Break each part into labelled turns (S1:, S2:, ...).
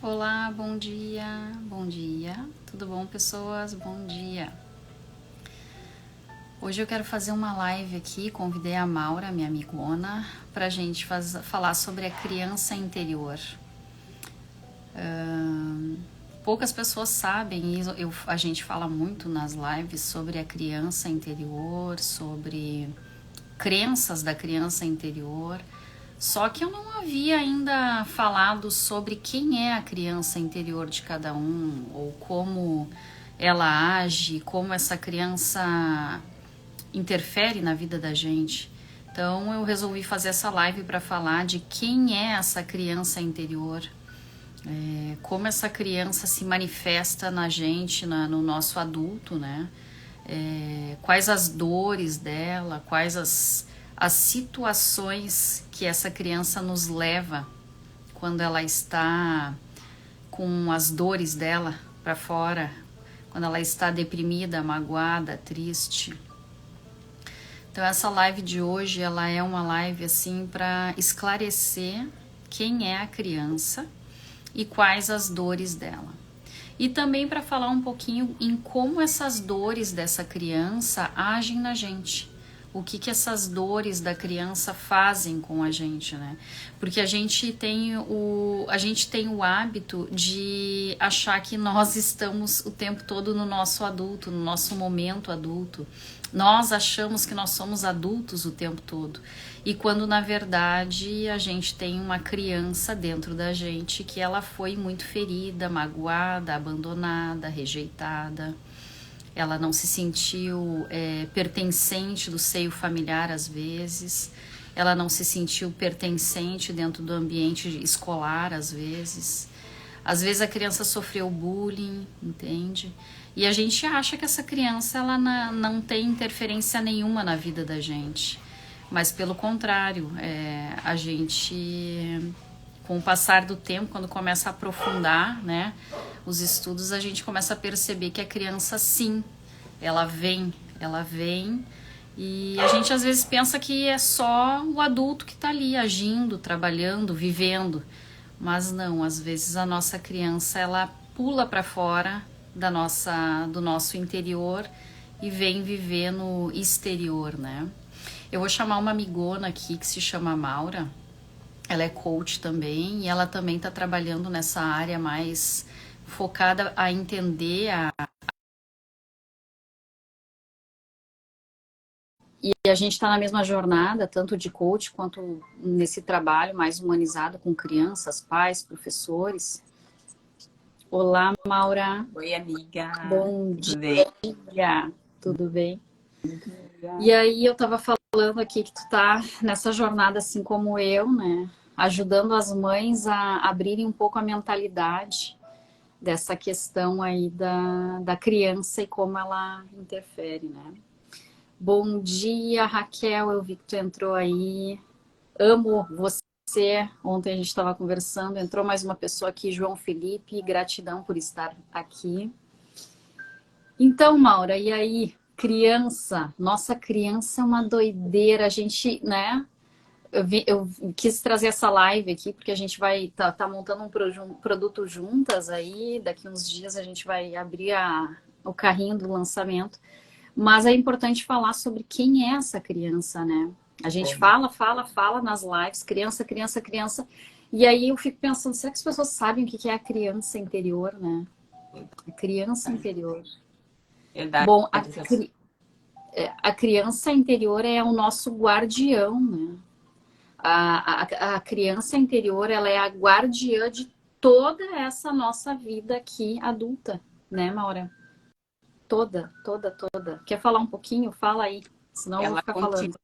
S1: Olá, bom dia, bom dia. Tudo bom, pessoas? Bom dia. Hoje eu quero fazer uma live aqui. Convidei a Maura, minha amigona, pra gente falar sobre a criança interior. Poucas pessoas sabem, e a gente fala muito nas lives sobre a criança interior, sobre crenças da criança interior. Só que eu não havia ainda falado sobre quem é a criança interior de cada um, ou como ela age, como essa criança interfere na vida da gente. Então eu resolvi fazer essa live para falar de quem é essa criança interior, como essa criança se manifesta na gente, no nosso adulto, né? Quais as dores dela, quais as situações que essa criança nos leva quando ela está com as dores dela para fora, quando ela está deprimida, magoada, triste. Então essa live de hoje, ela é uma live assim para esclarecer quem é a criança e quais as dores dela. E também para falar um pouquinho em como essas dores dessa criança agem na gente. O que essas dores da criança fazem com a gente, né? Porque a gente tem o hábito de achar que nós estamos o tempo todo no nosso adulto, no nosso momento adulto. Nós achamos que nós somos adultos o tempo todo. E quando na verdade a gente tem uma criança dentro da gente que ela foi muito ferida, magoada, abandonada, rejeitada. Ela não se sentiu pertencente do seio familiar às vezes. Ela não se sentiu pertencente dentro do ambiente escolar às vezes. Às vezes a criança sofreu bullying, entende? E a gente acha que essa criança ela não tem interferência nenhuma na vida da gente. Mas pelo contrário, a gente, com o passar do tempo, quando começa a aprofundar, né, os estudos, a gente começa a perceber que a criança sim, ela vem e a gente às vezes pensa que é só o adulto que está ali agindo, trabalhando, vivendo. Mas não, às vezes a nossa criança ela pula para fora do nosso interior e vem viver no exterior, né? Eu vou chamar uma amigona aqui que se chama Maura. Ela é coach também e ela também está trabalhando nessa área mais focada a entender e a gente está na mesma jornada, tanto de coach quanto nesse trabalho mais humanizado com crianças, pais, professores. Olá, Maura.
S2: Oi, amiga.
S1: Bom
S2: Tudo bem?
S1: dia. Tudo bem?
S2: Amiga.
S1: E aí eu tava falando aqui que tu tá nessa jornada assim como eu, né? Ajudando as mães a abrirem um pouco a mentalidade dessa questão aí da criança e como ela interfere, né? Bom dia, Raquel. Eu vi que tu entrou aí. Amo você. Ontem a gente estava conversando. Entrou mais uma pessoa aqui, João Felipe. Gratidão por estar aqui. Então, Maura, e aí, criança? Nossa, criança é uma doideira. A gente, né? Eu quis trazer essa live aqui porque a gente vai tá montando um produto juntas aí. Daqui uns dias a gente vai abrir o carrinho do lançamento. Mas é importante falar sobre quem é essa criança, né? A gente fala nas lives, criança, criança, criança. E aí eu fico pensando, será que as pessoas sabem o que é a criança interior, né? A criança interior.
S2: Verdade.
S1: Bom, a criança interior é o nosso guardião, né? A criança interior, ela é a guardiã de toda essa nossa vida aqui adulta, né, Maura? Toda, toda, toda. Quer falar um pouquinho? Fala aí, senão eu vou
S2: Ela
S1: ficar falando.
S2: continua.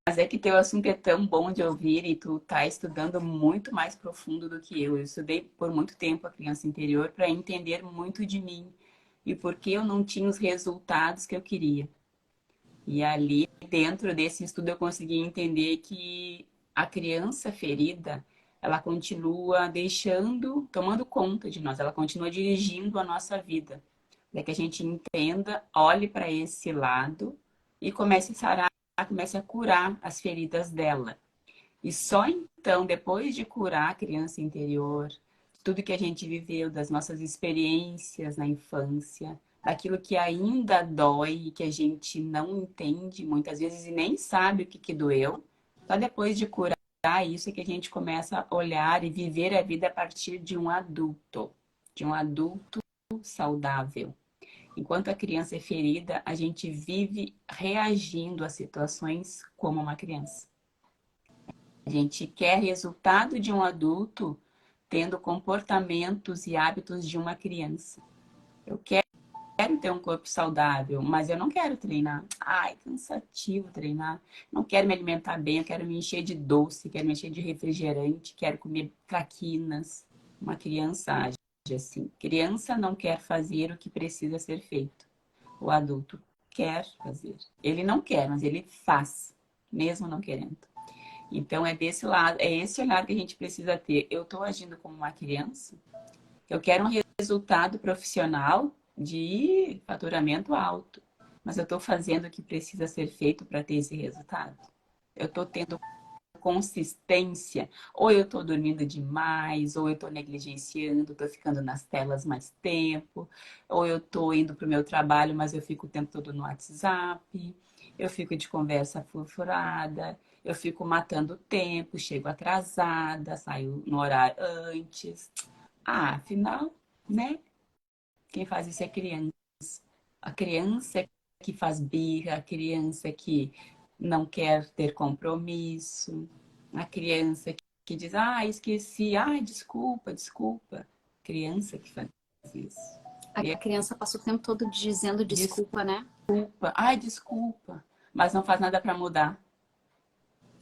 S2: Mas é que teu assunto é tão bom de ouvir e tu tá estudando muito mais profundo do que eu. Eu estudei por muito tempo a criança interior para entender muito de mim e por que eu não tinha os resultados que eu queria. E ali, dentro desse estudo, eu consegui entender que a criança ferida, ela continua tomando conta de nós, ela continua dirigindo a nossa vida. Para que a gente entenda, olhe para esse lado e comece a sarar, comece a curar as feridas dela. E só Então, depois de curar a criança interior, tudo que a gente viveu, das nossas experiências na infância, daquilo que ainda dói e que a gente não entende muitas vezes e nem sabe o que que doeu, só depois de curar isso é que a gente começa a olhar e viver a vida a partir de um adulto saudável. Enquanto a criança é ferida, a gente vive reagindo a situações como uma criança. A gente quer resultado de um adulto tendo comportamentos e hábitos de uma criança. Eu quero ter um corpo saudável, mas eu não quero treinar. Ai, cansativo treinar. Não quero me alimentar bem, eu quero me encher de doce, quero me encher de refrigerante, quero comer traquinas. Uma criança age assim. Criança não quer fazer o que precisa ser feito. O adulto quer fazer. Ele não quer, mas ele faz, mesmo não querendo. Então é desse lado, é esse olhar que a gente precisa ter. Eu estou agindo como uma criança, eu quero um resultado profissional de faturamento alto, mas eu estou fazendo o que precisa ser feito para ter esse resultado. Eu estou tendo consistência, ou eu estou dormindo demais, ou eu estou negligenciando, estou ficando nas telas mais tempo, ou eu estou indo para o meu trabalho, mas eu fico o tempo todo no WhatsApp, eu fico de conversa furada, eu fico matando o tempo, chego atrasada, saio no horário antes. Ah, afinal, né? Quem faz isso é criança. A criança que faz birra, a criança que não quer ter compromisso, a criança que diz, ah, esqueci, ah, desculpa, desculpa. Criança que faz isso.
S1: A criança passa o tempo todo dizendo desculpa, né?
S2: Desculpa, ai, desculpa, mas não faz nada para mudar.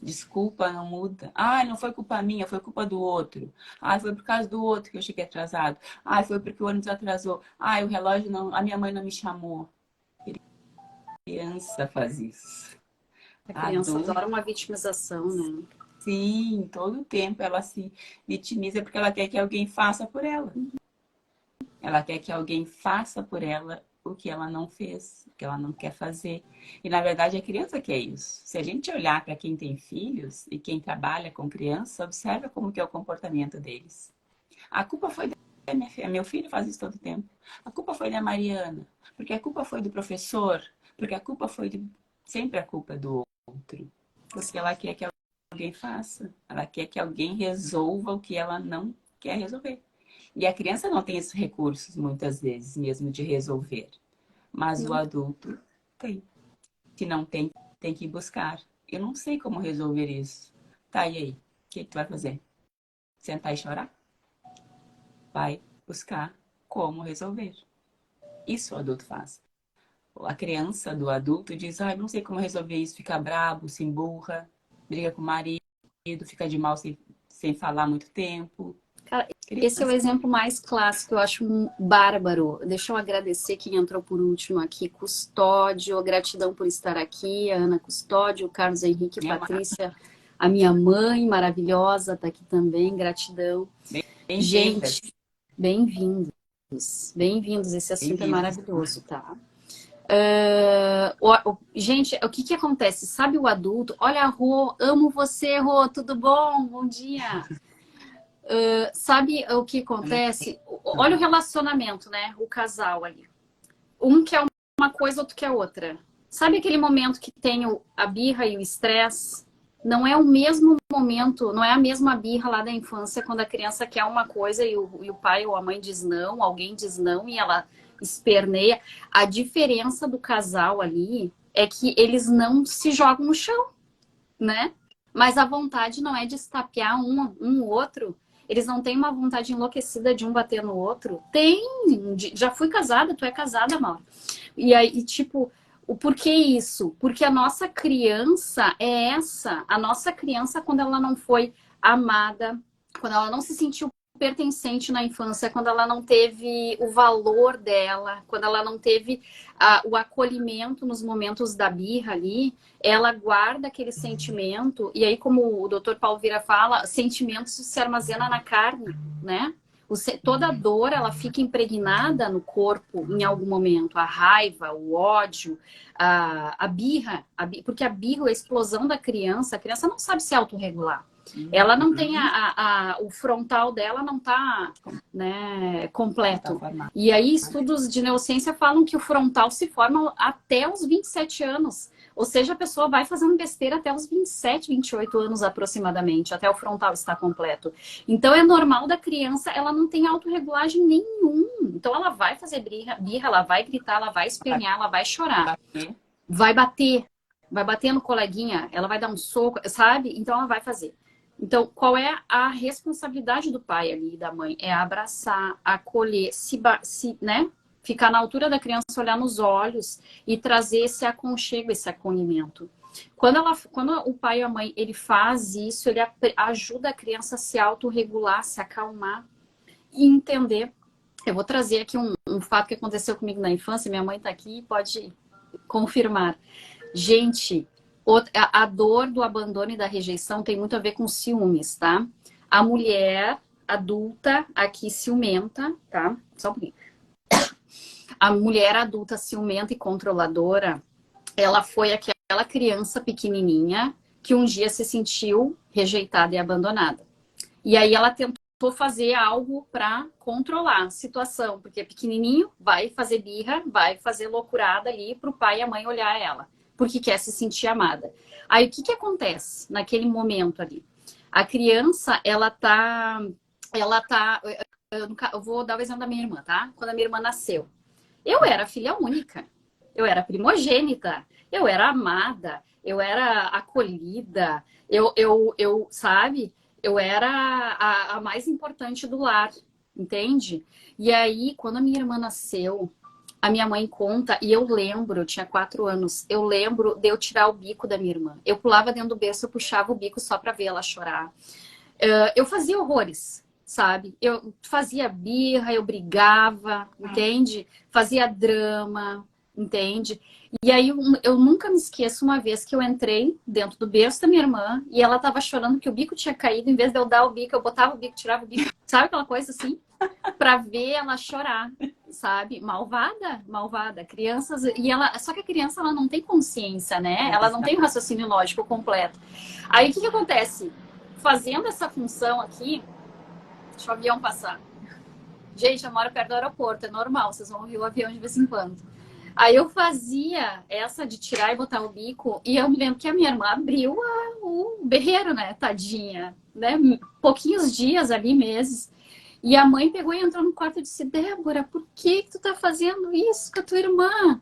S2: Desculpa, não muda. Ah, não foi culpa minha, foi culpa do outro. Ah, foi por causa do outro que eu cheguei atrasado. Ah, foi porque o ônibus atrasou. Ah, o relógio não, a minha mãe não me chamou. Criança faz isso.
S1: A criança adora uma vitimização, né?
S2: Sim, todo o tempo ela se vitimiza porque ela quer que alguém faça por ela. Ela quer que alguém faça por ela o que ela não fez, o que ela não quer fazer. E na verdade a criança quer isso. Se a gente olhar para quem tem filhos e quem trabalha com criança, observa como que é o comportamento deles. A culpa foi da minha filha, meu filho faz isso todo o tempo. A culpa foi da Mariana, porque a culpa foi do professor, porque a culpa foi de... sempre a culpa é do outro. Porque ela quer que alguém faça, ela quer que alguém resolva o que ela não quer resolver. E a criança não tem esses recursos, muitas vezes, mesmo de resolver. Mas o adulto tem. Se não tem, tem que buscar. Eu não sei como resolver isso. Tá, e aí? O que tu vai fazer? Sentar e chorar? Vai buscar como resolver. Isso o adulto faz. A criança do adulto diz, ah, não sei como resolver isso. Fica bravo, se emburra, briga com o marido, fica de mal sem falar muito tempo.
S1: Cara, esse é o exemplo mais clássico, eu acho um bárbaro. Deixa eu agradecer quem entrou por último aqui, Custódio, gratidão por estar aqui, a Ana Custódio, o Carlos Henrique, Patrícia, a minha mãe maravilhosa está aqui também, gratidão. Gente, bem-vindos, bem-vindos, esse assunto é maravilhoso, tá? Gente, o que acontece? Sabe o adulto? Olha, Rô, amo você, Rô, tudo bom? Bom dia! Sabe o que acontece? Olha o relacionamento, né? O casal ali. Um quer uma coisa, outro quer outra. Sabe aquele momento que tem a birra e o estresse? Não é o mesmo momento, não é a mesma birra lá da infância, quando a criança quer uma coisa e o pai ou a mãe diz não, alguém diz não e ela esperneia. A diferença do casal ali é que eles não se jogam no chão, né? Mas a vontade não é de estapear um outro. Eles não têm uma vontade enlouquecida de um bater no outro. Tem, já fui casada, tu é casada, Mauro. E aí, tipo, o porquê isso? Porque a nossa criança é essa. A nossa criança, quando ela não foi amada, quando ela não se sentiu pertencente na infância, quando ela não teve o valor dela, quando ela não teve o acolhimento nos momentos da birra ali, ela guarda aquele sentimento, e aí como o Dr. Paulo Vieira fala, sentimentos se armazena na carne, né? Toda dor, ela fica impregnada no corpo em algum momento. A raiva, o ódio, a birra, porque a birra, a explosão da criança, a criança não sabe se autorregular. Ela não tem o frontal dela não tá, né, completo. E aí estudos de neurociência falam que o frontal se forma até os 27 anos. Ou seja, a pessoa vai fazendo besteira até os 27, 28 anos aproximadamente, até o frontal estar completo. Então é normal da criança, ela não tem autorregulagem nenhum. Então ela vai fazer birra, ela vai gritar, ela vai espernear, ela vai chorar. Vai bater no coleguinha, ela vai dar um soco, sabe? Então ela vai fazer. Então, qual é a responsabilidade do pai ali e da mãe? É abraçar, acolher, né? Ficar na altura da criança, olhar nos olhos e trazer esse aconchego, esse acolhimento. Quando o pai e a mãe ele faz isso, ele ajuda a criança a se autorregular, se acalmar e entender. Eu vou trazer aqui um fato que aconteceu comigo na infância. Minha mãe está aqui e pode confirmar. Gente, a dor do abandono e da rejeição tem muito a ver com ciúmes, tá? A mulher adulta aqui ciumenta, tá? Só um pouquinho. A mulher adulta ciumenta e controladora, ela foi aquela criança pequenininha que um dia se sentiu rejeitada e abandonada. E aí ela tentou fazer algo para controlar a situação, porque pequenininho vai fazer birra, vai fazer loucurada ali para o pai e a mãe olhar ela, porque quer se sentir amada. Aí o que acontece naquele momento ali? A criança, ela tá, eu vou dar o exemplo da minha irmã, tá? Quando a minha irmã nasceu, eu era filha única, eu era primogênita, eu era amada, eu era acolhida, sabe? Eu era a mais importante do lar, entende? E aí, quando a minha irmã nasceu, a minha mãe conta, e eu lembro, eu tinha 4 anos, eu lembro de eu tirar o bico da minha irmã. Eu pulava dentro do berço, eu puxava o bico só pra ver ela chorar. Eu fazia horrores, sabe? Eu fazia birra, eu brigava, entende? Fazia drama, entende? E aí eu nunca me esqueço uma vez que eu entrei dentro do berço da minha irmã e ela tava chorando que o bico tinha caído. Em vez de eu dar o bico, eu botava o bico, tirava o bico. Sabe aquela coisa assim? Pra ver ela chorar, sabe? Malvada, malvada. Crianças... Só que a criança, ela não tem consciência, né? Ela não tem o raciocínio lógico completo. Aí, o que acontece? Fazendo essa função aqui... Deixa o avião passar. Gente, eu moro perto do aeroporto, é normal. Vocês vão ouvir o avião de vez em quando. Aí eu fazia essa de tirar e botar o bico, e eu me lembro que a minha irmã abriu o berreiro, né, tadinha, né, pouquinhos dias ali, meses, e a mãe pegou e entrou no quarto e disse, Débora, por que tu tá fazendo isso com a tua irmã?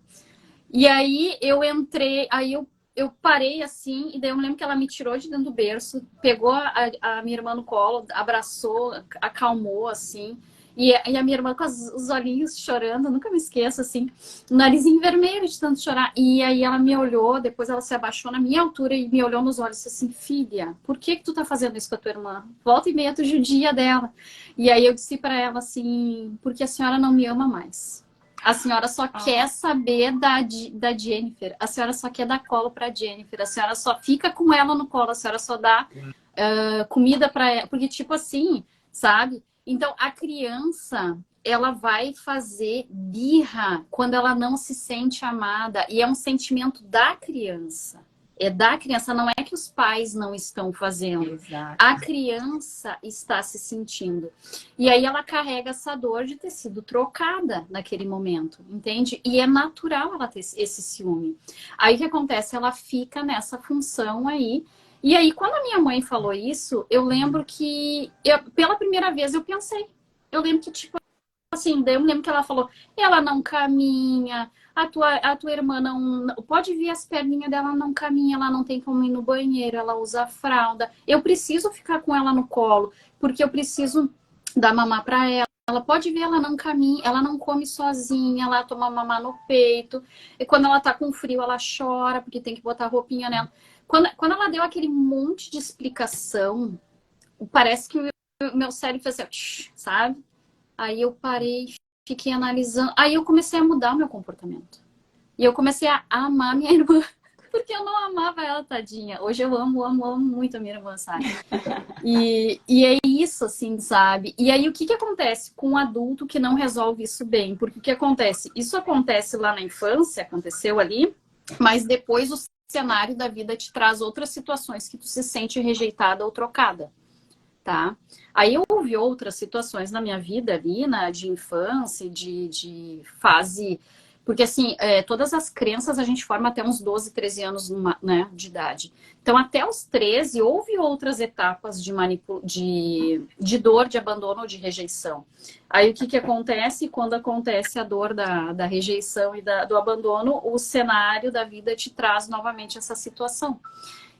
S1: E aí eu entrei, aí eu parei assim, e daí eu me lembro que ela me tirou de dentro do berço, pegou a minha irmã no colo, abraçou, acalmou, assim. E a minha irmã com os olhinhos chorando, nunca me esqueço, assim, o narizinho vermelho de tanto chorar. E aí ela me olhou, depois ela se abaixou na minha altura e me olhou nos olhos e disse assim, filha, por que tu tá fazendo isso com a tua irmã? Volta e meia tu judia dela. E aí eu disse pra ela assim, porque a senhora não me ama mais. A senhora só quer saber da Jennifer. A senhora só quer dar colo pra Jennifer. A senhora só fica com ela no colo. A senhora só dá comida pra ela. Porque, tipo assim, sabe? Então, a criança, ela vai fazer birra quando ela não se sente amada. E é um sentimento da criança. É da criança, não é que os pais não estão fazendo.
S2: Exato.
S1: A criança está se sentindo. E aí ela carrega essa dor de ter sido trocada naquele momento, entende? E é natural ela ter esse ciúme. Aí o que acontece? Ela fica nessa função aí. E aí, quando a minha mãe falou isso, eu lembro que, pela primeira vez, eu pensei. Eu lembro que, tipo, assim, daí eu me lembro que ela falou, ela não caminha, a tua irmã não... Pode ver as perninhas dela, não caminha, ela não tem como ir no banheiro, ela usa fralda. Eu preciso ficar com ela no colo, porque eu preciso dar mamar pra ela. Ela pode ver, ela não caminha, ela não come sozinha, ela toma mamar no peito. E quando ela tá com frio, ela chora, porque tem que botar roupinha nela. Quando ela deu aquele monte de explicação, parece que o meu cérebro fez assim, sabe? Aí eu parei, fiquei analisando. Aí eu comecei a mudar o meu comportamento. E eu comecei a amar minha irmã. Porque eu não amava ela, tadinha. Hoje eu amo muito a minha irmã, sabe? E é isso, assim, sabe? E aí o que acontece com um adulto que não resolve isso bem? Porque o que acontece? Isso acontece lá na infância, aconteceu ali, mas depois os cenário da vida te traz outras situações que tu se sente rejeitada ou trocada, tá? Aí houve outras situações na minha vida ali, de infância, de fase... Porque, assim, todas as crenças a gente forma até uns 12, 13 anos, né, de idade. Então, até os 13, houve outras etapas de dor, de abandono ou de rejeição. Aí, o que, que acontece? Quando acontece a dor da rejeição e do abandono, o cenário da vida te traz novamente essa situação.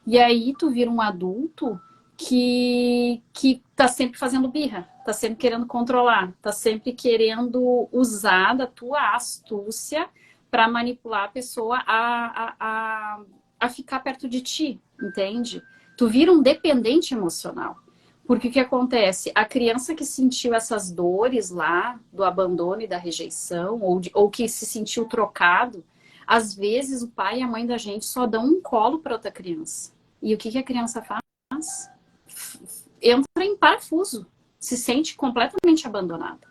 S1: E aí, tu vira um adulto que tá sempre fazendo birra, tá sempre querendo controlar, tá sempre querendo usar da tua astúcia para manipular a pessoa a ficar perto de ti, entende? Tu vira um dependente emocional. Porque o que acontece? A criança que sentiu essas dores lá, do abandono e da rejeição, ou que se sentiu trocado, às vezes o pai e a mãe da gente só dão um colo para outra criança. E o que, que a criança faz? Entra em parafuso, se sente completamente abandonada.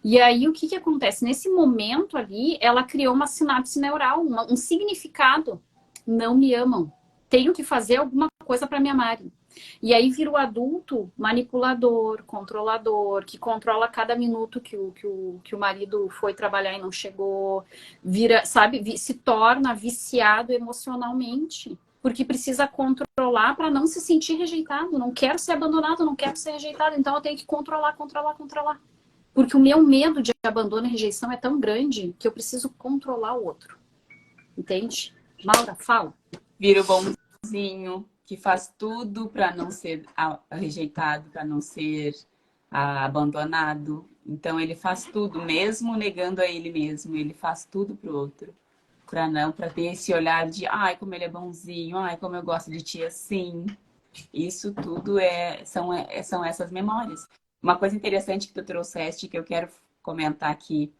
S1: E aí o que, que acontece? Nesse momento ali, ela criou uma sinapse neural, um significado. Não me amam. Tenho que fazer alguma coisa para me amarem. E aí vira o adulto manipulador, controlador, que controla cada minuto que o marido foi trabalhar e não chegou. Vira, sabe, se torna viciado emocionalmente. Porque precisa controlar para não se sentir rejeitado. Não quero ser abandonado, não quero ser rejeitado. Então eu tenho que controlar, controlar, controlar. Porque o meu medo de abandono e rejeição é tão grande que eu preciso controlar o outro. Entende? Maura, fala.
S2: Vira o bonzinho, que faz tudo para não ser rejeitado, para não ser abandonado. Então ele faz tudo, mesmo negando a ele mesmo, ele faz tudo pro outro. Para ter esse olhar de, ai, como ele é bonzinho, ai, como eu gosto de ti assim. Isso tudo são essas memórias. Uma coisa interessante que tu trouxeste, que eu quero comentar aqui,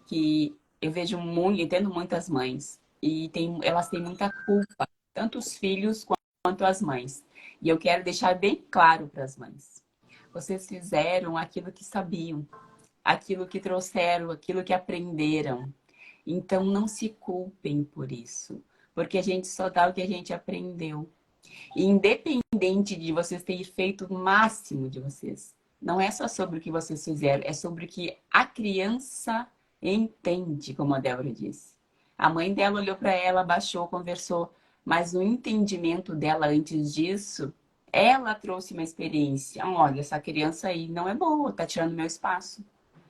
S2: que eu vejo muito, entendo muitas mães, e elas têm muita culpa, tanto os filhos quanto as mães. E eu quero deixar bem claro para as mães. Vocês fizeram aquilo que sabiam, aquilo que trouxeram, aquilo que aprenderam. Então, não se culpem por isso, porque a gente só dá o que a gente aprendeu. E independente de vocês terem feito o máximo de vocês, não é só sobre o que vocês fizeram, é sobre o que a criança entende, como a Débora disse. A mãe dela olhou para ela, baixou, conversou, mas o entendimento dela antes disso, ela trouxe uma experiência. Olha, essa criança aí não é boa, tá tirando meu espaço.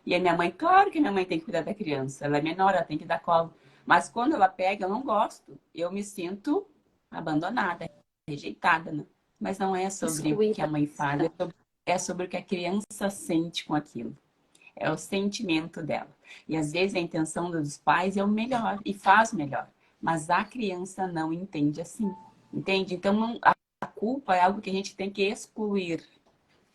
S2: E a minha mãe, claro que a minha mãe tem que cuidar da criança. Ela é menor, ela tem que dar colo. Mas quando ela pega, eu não gosto. Eu me sinto abandonada, rejeitada, né? Mas não é sobre o que a mãe faz, é sobre o que a criança sente com aquilo. É o sentimento dela. E às vezes a intenção dos pais é o melhor e faz o melhor. Mas a criança não entende assim. Entende? Então a culpa é algo que a gente tem que excluir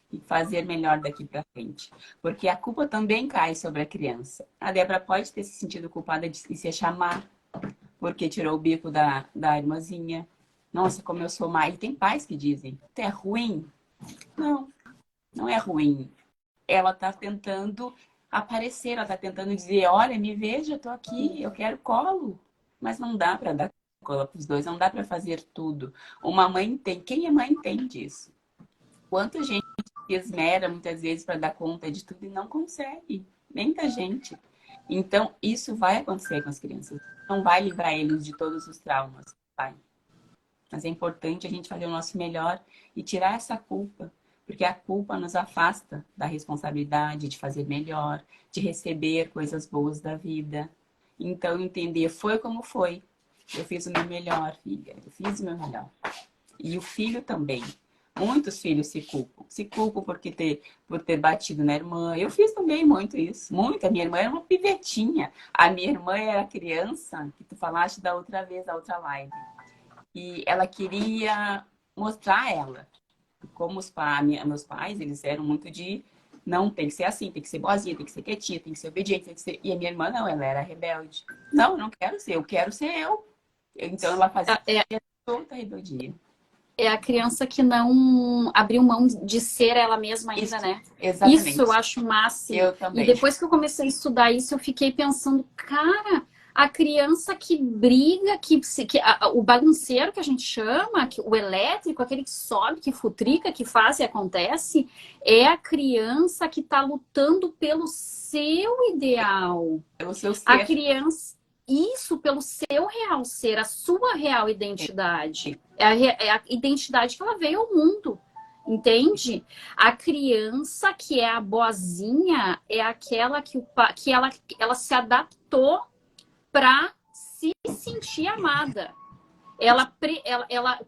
S2: e fazer melhor daqui para frente. Porque a culpa também cai sobre a criança. A Débora pode ter se sentido culpada de se chamar porque tirou o bico da irmãzinha. Nossa, como eu sou má. E tem pais que dizem, tu é ruim? Não, não é ruim. Ela está tentando aparecer, ela está tentando dizer, olha, me veja, eu tô aqui, eu quero colo. Mas não dá para dar colo para os dois, não dá para fazer tudo. Uma mãe tem, quem é mãe entende isso. Quanta gente se esmera muitas vezes para dar conta de tudo e não consegue. Muita gente. Então, isso vai acontecer com as crianças. Não vai livrar eles de todos os traumas, vai. Mas é importante a gente fazer o nosso melhor e tirar essa culpa. Porque a culpa nos afasta da responsabilidade de fazer melhor, de receber coisas boas da vida. Então, entender, foi como foi. Eu fiz o meu melhor, filha. Eu fiz o meu melhor. E o filho também. Muitos filhos se culpam. Se culpam por ter batido na irmã. Eu fiz também muito isso. Muito. A minha irmã era uma pivetinha. A minha irmã era criança, que tu falaste da outra vez, da outra live. E ela queria mostrar ela. Como meus pais, eles eram muito de... Não, tem que ser assim, tem que ser boazinha, tem que ser quietinha, tem que ser obediente, tem que ser... E a minha irmã não, ela era rebelde. Não, eu não quero ser, eu quero ser eu. Então ela fazia toda a rebeldia.
S1: É a criança que não abriu mão de ser ela mesma ainda,
S2: Isso,
S1: né?
S2: exatamente.
S1: Isso eu acho máximo.
S2: Eu também.
S1: E depois que eu comecei a estudar isso, eu fiquei pensando, cara, A criança que briga, o bagunceiro que a gente chama, o elétrico, aquele que sobe, que futrica, que faz e acontece, é a criança que está lutando pelo seu ideal.
S2: Pelo seu
S1: A
S2: ser.
S1: criança, isso pelo seu real ser, a sua real identidade. É a identidade que ela veio ao mundo. Entende? A criança que é a boazinha é aquela que ela se adaptou para se sentir amada.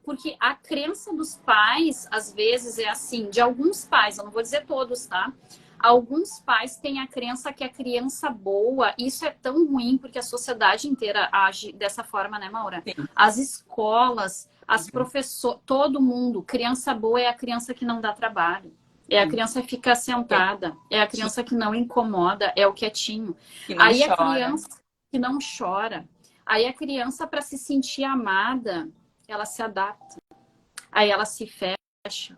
S1: Porque a crença dos pais, às vezes, é assim, de alguns pais, eu não vou dizer todos, tá? Alguns pais têm a crença que a criança boa, isso é tão ruim porque a sociedade inteira age dessa forma, né, Maura?
S2: Sim.
S1: As escolas, as professoras, todo mundo, criança boa é a criança que não dá trabalho. É a criança que fica sentada, é a criança que não incomoda, é o quietinho.
S2: Que não
S1: Aí
S2: chora.
S1: a criança que não chora. Aí a criança, para se sentir amada, ela se adapta. Aí ela se fecha,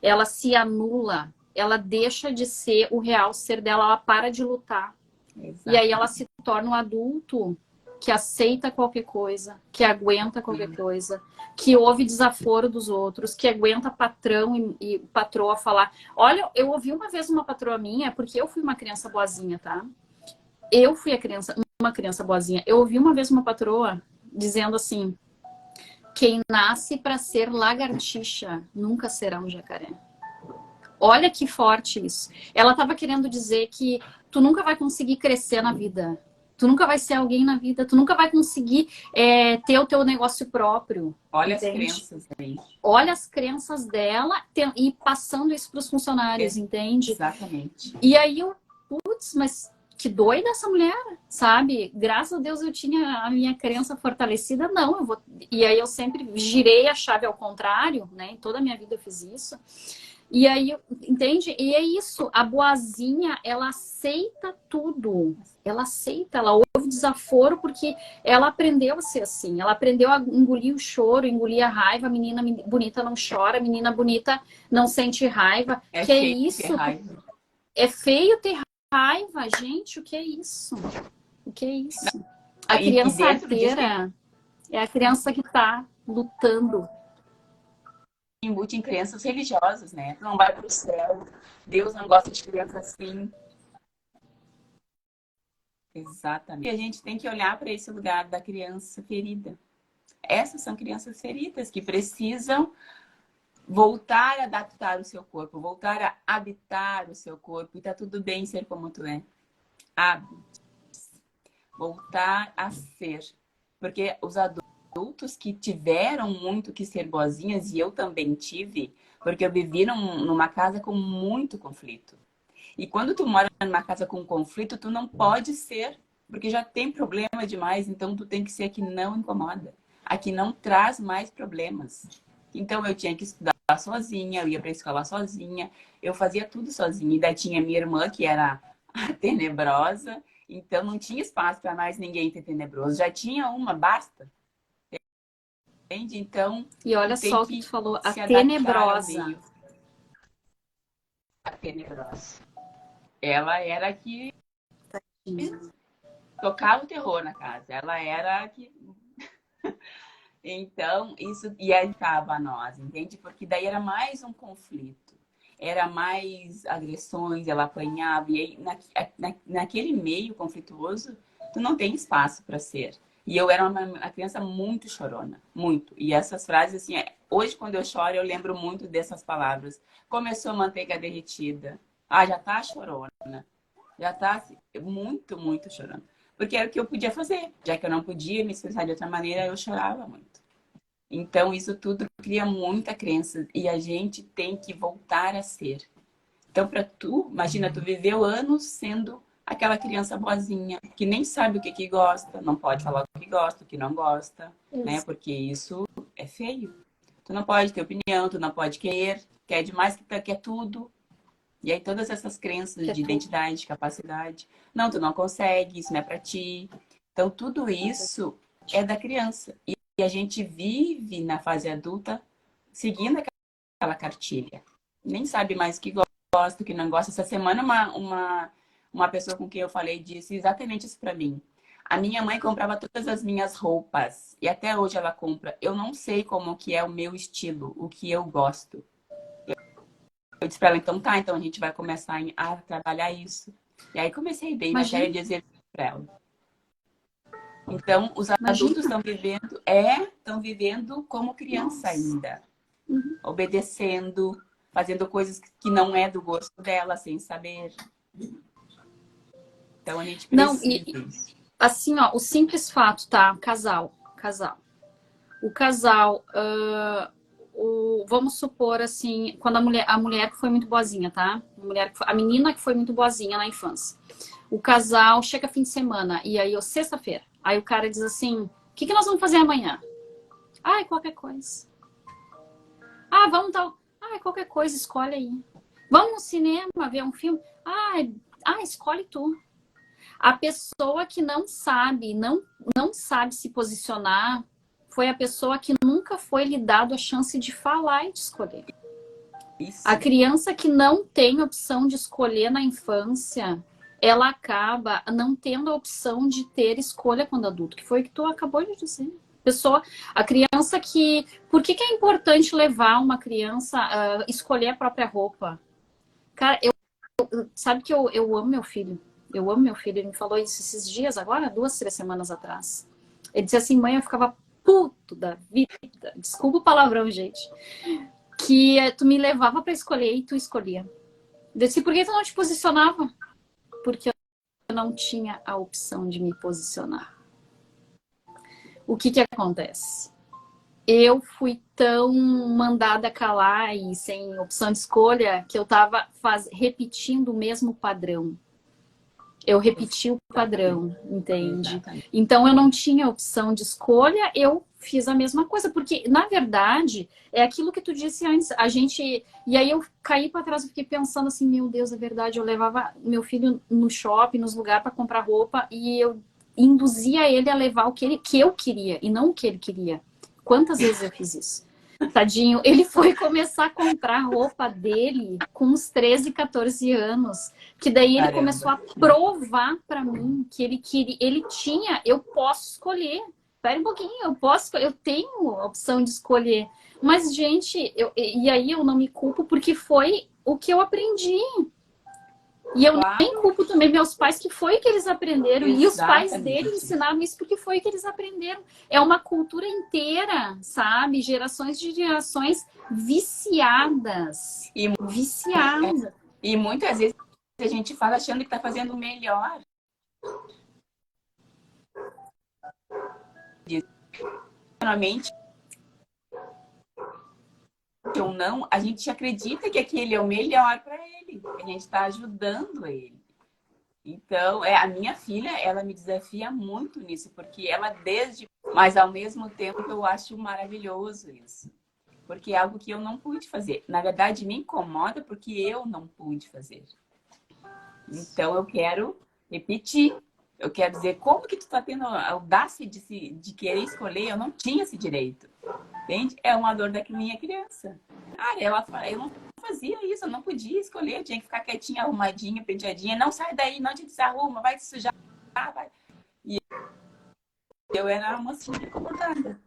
S1: ela se anula, ela deixa de ser o real ser dela, ela para de lutar.
S2: Exatamente.
S1: E aí ela se torna um adulto que aceita qualquer coisa, que aguenta qualquer coisa, que ouve desaforo dos outros, que aguenta patrão e patroa falar. Olha, eu ouvi uma vez uma patroa minha, porque eu fui uma criança boazinha, tá? Eu fui uma criança boazinha. Eu ouvi uma vez uma patroa dizendo assim: quem nasce para ser lagartixa nunca será um jacaré. Olha que forte isso. Ela estava querendo dizer que tu nunca vai conseguir crescer na vida. Tu nunca vai ser alguém na vida. Tu nunca vai conseguir ter o teu negócio próprio.
S2: Olha
S1: entende?
S2: As crenças aí.
S1: Olha as crenças dela e passando isso para os funcionários, entende?
S2: Exatamente.
S1: E aí eu, putz, mas que doida essa mulher, sabe? Graças a Deus eu tinha a minha crença fortalecida. Não, eu vou... E aí eu sempre girei a chave ao contrário, né? Em toda a minha vida eu fiz isso. E aí, entende? E é isso, a boazinha, ela aceita tudo. Ela aceita, ela ouve desaforo porque ela aprendeu a ser assim. Ela aprendeu a engolir o choro, engolir a raiva. A menina bonita não chora, a menina bonita não sente raiva.
S2: É
S1: que é
S2: feio
S1: isso?
S2: ter raiva.
S1: É feio ter raiva, gente. O que é isso? O que é isso? A criança arteira é a criança que está lutando.
S2: Embute em crenças religiosas, né? Tu não vai para o céu. Deus não gosta de criança assim. Exatamente. E a gente tem que olhar para esse lugar da criança ferida. Essas são crianças feridas que precisam voltar a adaptar o seu corpo, voltar a habitar o seu corpo. E tá tudo bem ser como tu é. Voltar a ser. Porque os adultos que tiveram muito que ser boazinhas, e eu também tive, porque eu vivi numa casa com muito conflito. E quando tu mora numa casa com conflito, tu não pode ser, porque já tem problema demais, então tu tem que ser a que não incomoda, a que não traz mais problemas. Então eu tinha que estudar sozinha, eu ia pra escola sozinha, eu fazia tudo sozinha. Ainda tinha minha irmã, que era a tenebrosa, então não tinha espaço para mais ninguém ter tenebroso. Já tinha uma, basta. Entende? Então,
S1: e olha só o que tu falou, a tenebrosa.
S2: A tenebrosa. Ela era a que tocava o terror na casa. Ela era a que... Então, isso ia ficava a nós, entende? Porque daí era mais um conflito. Era mais agressões, ela apanhava. E aí, naquele meio conflituoso, tu não tem espaço para ser. E eu era uma criança muito chorona, muito. E essas frases, assim, hoje quando eu choro, eu lembro muito dessas palavras. Começou a manteiga derretida. Ah, já tá chorona. Já tá assim, muito, muito chorando. Porque era o que eu podia fazer. Já que eu não podia me expressar de outra maneira, eu chorava muito. Então, isso tudo cria muita crença. E a gente tem que voltar a ser. Então, para tu, imagina, tu viveu anos sendo aquela criança boazinha, que nem sabe o que gosta, não pode falar o que gosta, o que não gosta, né? Porque isso é feio. Tu não pode ter opinião, tu não pode quer demais, quer tudo. E aí todas essas crenças de identidade, de capacidade. Não, tu não consegue, isso não é pra ti. Então, tudo isso é da criança. E a gente vive na fase adulta seguindo aquela cartilha. Nem sabe mais o que gosta, o que não gosta. Essa semana, uma pessoa com quem eu falei disse exatamente isso pra mim. A minha mãe comprava todas as minhas roupas e até hoje ela compra. Eu não sei como que é o meu estilo, o que eu gosto. Eu disse para ela, então tá, então a gente vai começar a trabalhar isso. E aí comecei bem uma série
S1: Imagina,
S2: de exercícios para ela. Então, os adultos
S1: imagina.
S2: estão vivendo como criança
S1: Nossa.
S2: ainda,
S1: Uhum.
S2: obedecendo, fazendo coisas que não é do gosto dela, sem saber. Então a gente
S1: Não,
S2: precisa disso.
S1: assim, ó, o simples fato, tá? Casal, casal. O casal, vamos supor assim, quando a mulher que foi muito boazinha, tá? A menina que foi muito boazinha na infância. O casal chega fim de semana e aí, ó, sexta-feira. Aí o cara diz assim: o que que nós vamos fazer amanhã? Ai, qualquer coisa. Ah, vamos tal. Ai, qualquer coisa, escolhe aí. Vamos no cinema ver um filme? Ai, escolhe tu. A pessoa que não sabe se posicionar foi a pessoa que nunca foi lhe dado a chance de falar e de escolher. A
S2: Isso.
S1: criança que não tem opção de escolher na infância, ela acaba não tendo a opção de ter escolha quando adulto, que foi o que tu acabou de dizer. A criança que... Por que é importante levar uma criança a escolher a própria roupa? Cara, sabe que eu amo meu filho. Eu amo meu filho. Ele me falou isso esses dias agora, 2, 3 semanas atrás. Ele disse assim: mãe, eu ficava puto da vida. Desculpa o palavrão, gente. Que tu me levava para escolher e tu escolhia. Eu disse: por que tu não te posicionava? Porque eu não tinha a opção de me posicionar. O que acontece? Eu fui tão mandada calar e sem opção de escolha que eu estava repetindo o mesmo padrão. Eu repeti o padrão, entende?
S2: Exatamente.
S1: Então eu não tinha opção de escolha, eu fiz a mesma coisa, porque na verdade é aquilo que tu disse antes, a gente... E aí eu caí para trás e fiquei pensando assim: meu Deus, é verdade, eu levava meu filho no shopping, nos lugares para comprar roupa e eu induzia ele a levar o que eu queria e não o que ele queria. Quantas vezes eu fiz isso? Tadinho, ele foi começar a comprar roupa dele com uns 13, 14 anos. Que daí ele começou
S2: Caramba.
S1: a provar pra mim que ele queria, eu posso escolher. Espera um pouquinho, eu tenho a opção de escolher. Mas, gente, e aí eu não me culpo porque foi o que eu aprendi. E eu nem
S2: Claro,
S1: culpo também meus pais, que foi o que eles aprenderam. E os pais dele
S2: exatamente.
S1: ensinaram isso porque foi o que eles aprenderam. É uma cultura inteira, sabe? Gerações de gerações viciadas.
S2: E,
S1: Viciadas.
S2: e muitas vezes a gente fala achando que está fazendo o melhor. Geralmente, ou não, a gente acredita que aquele é o melhor para ele. A gente está ajudando ele. Então, a minha filha, ela me desafia muito nisso, porque ela desde... Mas, ao mesmo tempo, eu acho maravilhoso isso. Porque é algo que eu não pude fazer. Na verdade, me incomoda porque eu não pude fazer. Então, eu quero repetir. Eu quero dizer, como que tu tá tendo a audácia de querer escolher? Eu não tinha esse direito. Entende? É uma dor da minha criança. Ah, eu não fazia isso, eu não podia escolher. Eu tinha que ficar quietinha, arrumadinha, penteadinha. Não sai daí, não te desarruma, vai te sujar. Vai. E eu era uma mocinha incomodada.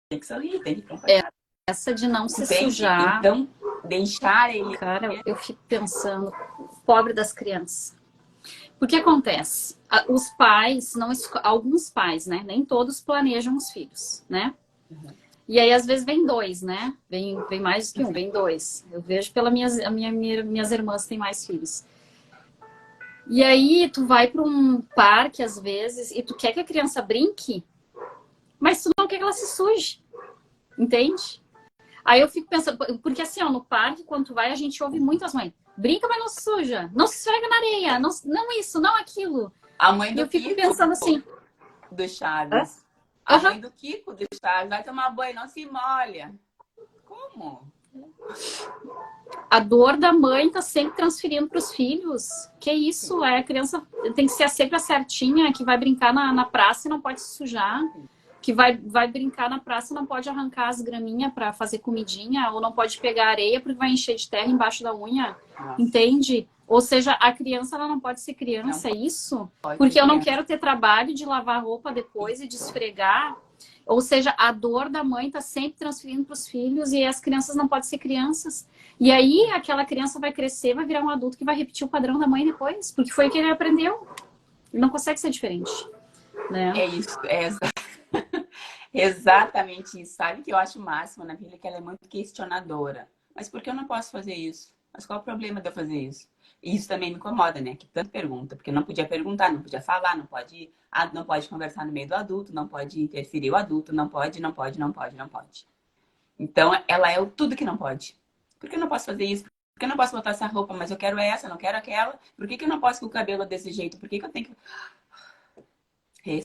S2: Tem que sorrir, tem que acompanhar.
S1: Essa de não se
S2: Entende?
S1: sujar,
S2: Então, deixar ele...
S1: cara, eu fico pensando, pobre das crianças. O que acontece? Os pais, alguns pais, né? Nem todos planejam os filhos, né?
S2: Uhum.
S1: E aí, às vezes, vem dois, né? Vem mais do que um, vem dois. Eu vejo minhas irmãs têm mais filhos. E aí, tu vai para um parque, às vezes, e tu quer que a criança brinque, mas tu não quer que ela se suje, entende? Aí eu fico pensando, porque assim, ó, no parque, quando tu vai, a gente ouve muitas mães: brinca, mas não se suja, não se esfrega na areia, não isso, não aquilo.
S2: A mãe
S1: E
S2: do
S1: eu fico
S2: Kiko,
S1: pensando assim...
S2: do Chaves. A
S1: Aham.
S2: mãe do Kiko, do Chaves, vai tomar banho, não se molha. Como?
S1: A dor da mãe tá sempre transferindo para os filhos. Que isso? A criança tem que ser sempre a certinha, que vai brincar na praça e não pode se sujar. Que vai brincar na praça e não pode arrancar as graminhas para fazer comidinha, ou não pode pegar areia porque vai encher de terra embaixo da unha.
S2: Nossa.
S1: Entende? Ou seja, a criança ela não pode ser
S2: Não
S1: criança, é isso?
S2: pode ser
S1: Porque eu não
S2: criança.
S1: quero ter trabalho de lavar roupa depois e de esfregar. Ou seja, a dor da mãe está sempre transferindo para os filhos e as crianças não podem ser crianças. E aí aquela criança vai crescer, vai virar um adulto que vai repetir o padrão da mãe depois, porque foi o que ele aprendeu. Ele não consegue ser diferente, né?
S2: É isso, exatamente isso. Sabe que eu acho o máximo na filha que ela é muito questionadora. Mas por que eu não posso fazer isso? Mas qual é o problema de eu fazer isso? E isso também me incomoda, né? Que tanto pergunta, porque não podia perguntar, não podia falar, não pode conversar no meio do adulto, não pode interferir o adulto, não pode, não pode, não pode, não pode. Então, ela é o tudo que não pode. Por que eu não posso fazer isso? Por que eu não posso botar essa roupa, mas eu quero essa, não quero aquela? Por que eu não posso com o cabelo desse jeito? Por que eu tenho que...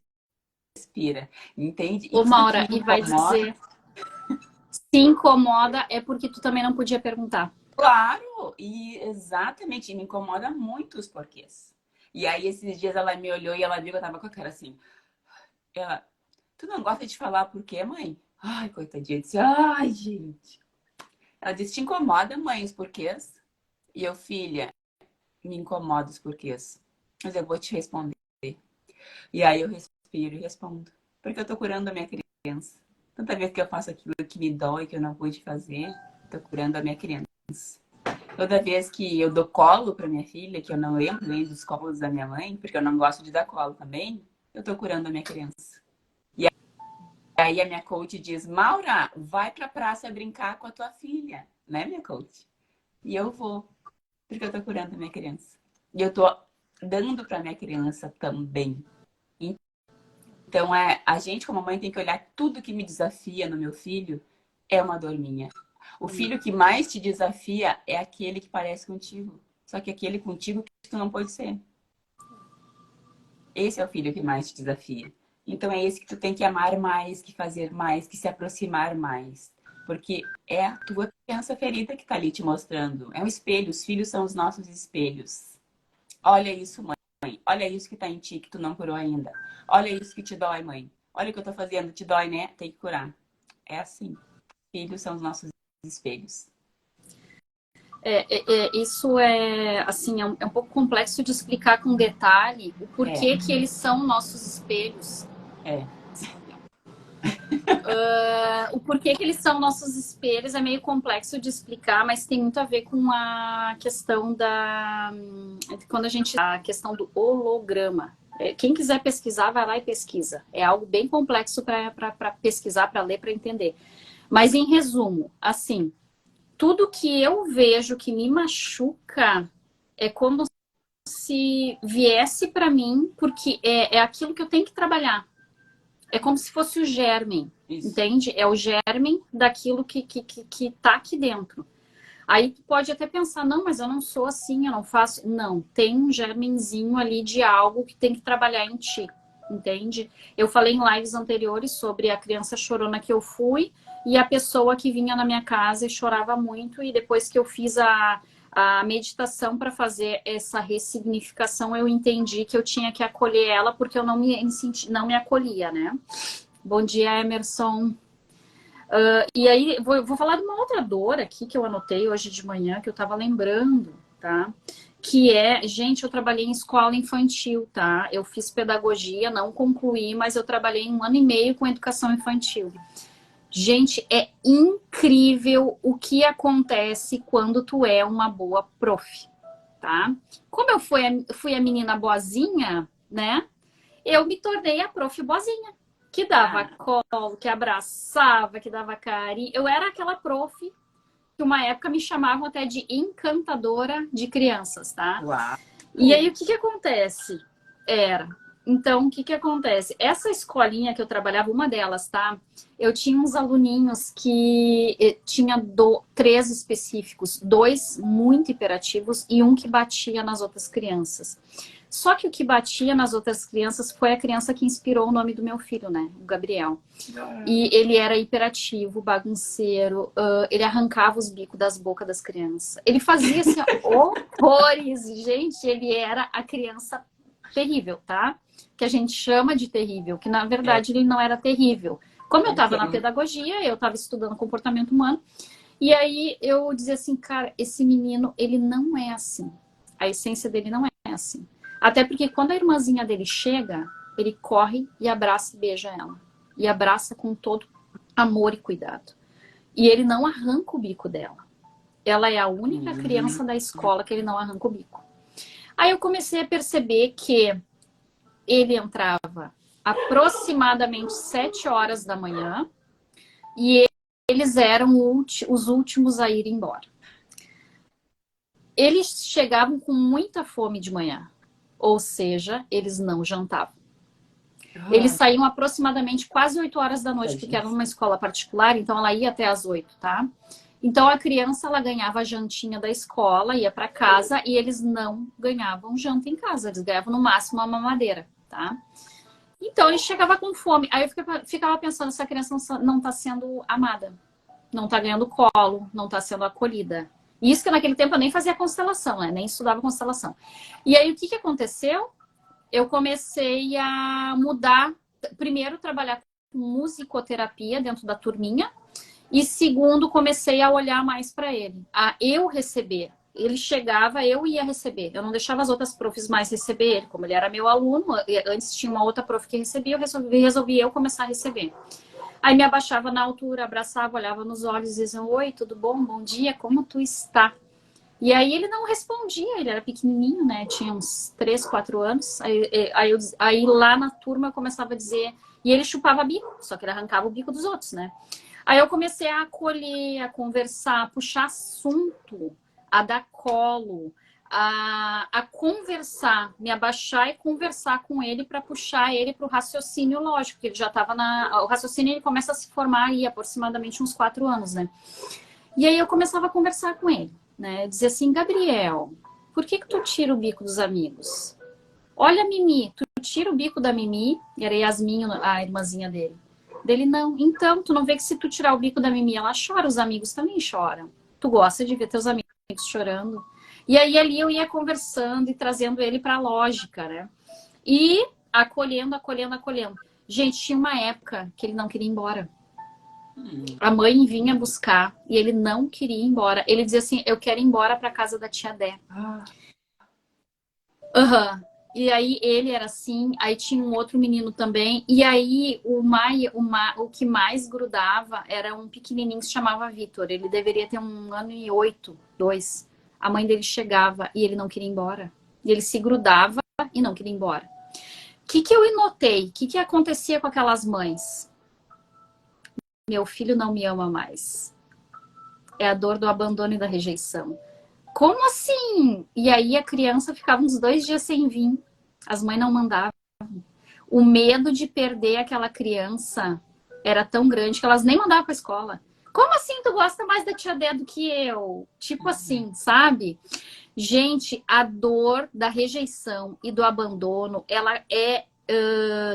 S2: Respira, entende? E
S1: Ô,
S2: tudo que
S1: Maura,
S2: me
S1: e vai
S2: incomoda,
S1: dizer, se incomoda é porque tu também não podia perguntar.
S2: claro, e exatamente, me incomoda muito os porquês. E aí, esses dias ela me olhou e ela viu que eu tava com a cara assim. Ela, tu não gosta de falar por quê, mãe? Ai, coitadinha, eu disse, ai, gente. Ela disse, te incomoda, mãe, os porquês? E eu, filha, me incomoda os porquês. Mas eu vou te responder. E aí eu respiro e respondo. Porque eu tô curando a minha criança. Tanta vez que eu faço aquilo que me dói, que eu não pude fazer, tô curando a minha criança. Toda vez que eu dou colo pra minha filha, que eu não lembro nem dos colos da minha mãe, porque eu não gosto de dar colo também, eu tô curando a minha criança. E aí a minha coach diz, Maura, vai pra praça brincar com a tua filha. Né, minha coach? E eu vou, porque eu tô curando a minha criança. E eu tô dando pra minha criança também. Então, a gente, como mãe, tem que olhar tudo que me desafia no meu filho é uma dor minha. O filho que mais te desafia é aquele que parece contigo. Só que aquele contigo que tu não pode ser. Esse é o filho que mais te desafia. Então, é esse que tu tem que amar mais, que fazer mais, que se aproximar mais. Porque é a tua criança ferida que tá ali te mostrando. É um espelho. Os filhos são os nossos espelhos. Olha isso, mãe. Olha isso que tá em ti, que tu não curou ainda. Olha isso que te dói, mãe. Olha o que eu tô fazendo. Te dói, né? Tem que curar. É assim. Filhos são os nossos espelhos.
S1: Isso é assim, é um pouco complexo de explicar com detalhe o
S2: É,
S1: porquê que eles são nossos espelhos.
S2: é.
S1: O porquê que eles são nossos espelhos é meio complexo de explicar, mas tem muito a ver com a questão quando a questão do holograma. Quem quiser pesquisar, vai lá e pesquisa. É algo bem complexo para pesquisar, para ler, para entender. Mas em resumo, assim, tudo que eu vejo que me machuca é como se viesse para mim, porque é aquilo que eu tenho que trabalhar. É como se fosse o germen,
S2: Isso.
S1: entende? É o germen daquilo que tá aqui dentro. Aí tu pode até pensar, não, mas eu não sou assim, eu não faço. Não, tem um germenzinho ali de algo que tem que trabalhar em ti, entende? Eu falei em lives anteriores sobre a criança chorona que eu fui e a pessoa que vinha na minha casa e chorava muito, e depois que eu fiz a meditação para fazer essa ressignificação, eu entendi que eu tinha que acolher ela porque eu não me acolhia, né? Bom dia, Emerson. E aí, vou falar de uma outra dor aqui que eu anotei hoje de manhã, que eu tava lembrando, tá? Que é, gente, eu trabalhei em escola infantil, tá? Eu fiz pedagogia, não concluí, mas eu trabalhei 1 ano e meio com educação infantil. Gente, é incrível o que acontece quando tu é uma boa prof, tá? Como eu fui a menina boazinha, né? Eu me tornei a prof boazinha, que dava
S2: Ah,
S1: colo, que abraçava, que dava carinho. Eu era aquela prof que uma época me chamavam até de encantadora de crianças, tá?
S2: uau.
S1: E aí o que acontece? Era. Então, o que acontece? Essa escolinha que eu trabalhava, uma delas, tá? Eu tinha uns aluninhos que tinha 3 específicos, 2 muito hiperativos e um que batia nas outras crianças. Só que o que batia nas outras crianças foi a criança que inspirou o nome do meu filho, né? O Gabriel. E ele era hiperativo, bagunceiro, ele arrancava os bicos das bocas das crianças. Ele fazia assim, horrores. Gente, ele era a criança terrível, tá? Que a gente chama de terrível, que na
S2: É,
S1: verdade ele não era terrível. Como eu
S2: ele
S1: estava na
S2: queria.
S1: pedagogia, eu estava estudando comportamento humano, e aí eu dizia assim, cara, esse menino, ele não é assim.
S3: A essência dele não é assim. Até porque quando a irmãzinha dele chega, ele corre e abraça e beija ela. E abraça com todo amor e cuidado. E ele não arranca o bico dela. Ela é a única criança da escola que ele não arranca o bico. Aí eu comecei a perceber que ele entrava aproximadamente 7 horas da manhã e eles eram os últimos a ir embora. Eles chegavam com muita fome de manhã, ou seja, eles não jantavam. Eles saíam aproximadamente quase 8 horas da noite, porque era numa escola particular, então ela ia até às 8, tá? Então a criança, ela ganhava a jantinha da escola, ia para casa, e eles não ganhavam janta em casa, eles ganhavam no máximo uma mamadeira, tá? Então ele chegava com fome. Aí eu ficava pensando, essa criança não tá sendo amada, não tá ganhando colo, não tá sendo acolhida. Isso que naquele tempo eu nem fazia constelação, né? Nem estudava constelação. E aí o que aconteceu? Eu comecei a mudar, primeiro trabalhar com musicoterapia dentro da turminha, e segundo, comecei a olhar mais para ele, a eu receber. Ele chegava, eu ia receber. Eu não deixava as outras profs mais receber ele, como ele era meu aluno. Antes tinha uma outra prof que recebia, eu resolvi eu começar a receber. Aí me abaixava na altura, abraçava, olhava nos olhos e dizia: oi, tudo bom? Bom dia, como tu está? E aí ele não respondia, ele era pequenininho, né? Tinha uns 3, 4 anos. Aí lá na turma eu começava a dizer... E ele chupava bico, só que ele arrancava o bico dos outros, né? Aí eu comecei a acolher, a conversar, a puxar assunto, a dar colo, a conversar, me abaixar e conversar com ele para puxar ele para o raciocínio lógico, que ele já estava na... O raciocínio ele começa a se formar aí aproximadamente uns 4 anos, né? E aí eu começava a conversar com ele, né? Dizer assim: Gabriel, por que tu tira o bico dos amigos? Olha a Mimi, tu tira o bico da Mimi, e era Yasmin, a irmãzinha dele. Dele, não. Então, tu não vê que se tu tirar o bico da Mimi, ela chora, os amigos também choram. Tu gosta de ver teus amigos chorando. E aí ali eu ia conversando e trazendo ele pra lógica, né? E acolhendo. Gente, tinha uma época que ele não queria ir embora. A mãe vinha buscar e ele não queria ir embora. Ele dizia assim: eu quero ir embora para casa da tia Dé. Uhum. E aí ele era assim, aí tinha um outro menino também. E aí o que mais grudava era um pequenininho que se chamava Vitor. Ele deveria ter 1 ano e 8, 2. A mãe dele chegava e ele não queria ir embora. E ele se grudava e não queria ir embora. O que eu notei? O que acontecia com aquelas mães? Meu filho não me ama mais. É a dor do abandono e da rejeição. Como assim? E aí a criança ficava uns 2 dias sem vir. As mães não mandavam. O medo de perder aquela criança era tão grande que elas nem mandavam para a escola. Como assim tu gosta mais da tia Dé do que eu? Tipo assim, sabe? Gente, a dor da rejeição e do abandono, ela é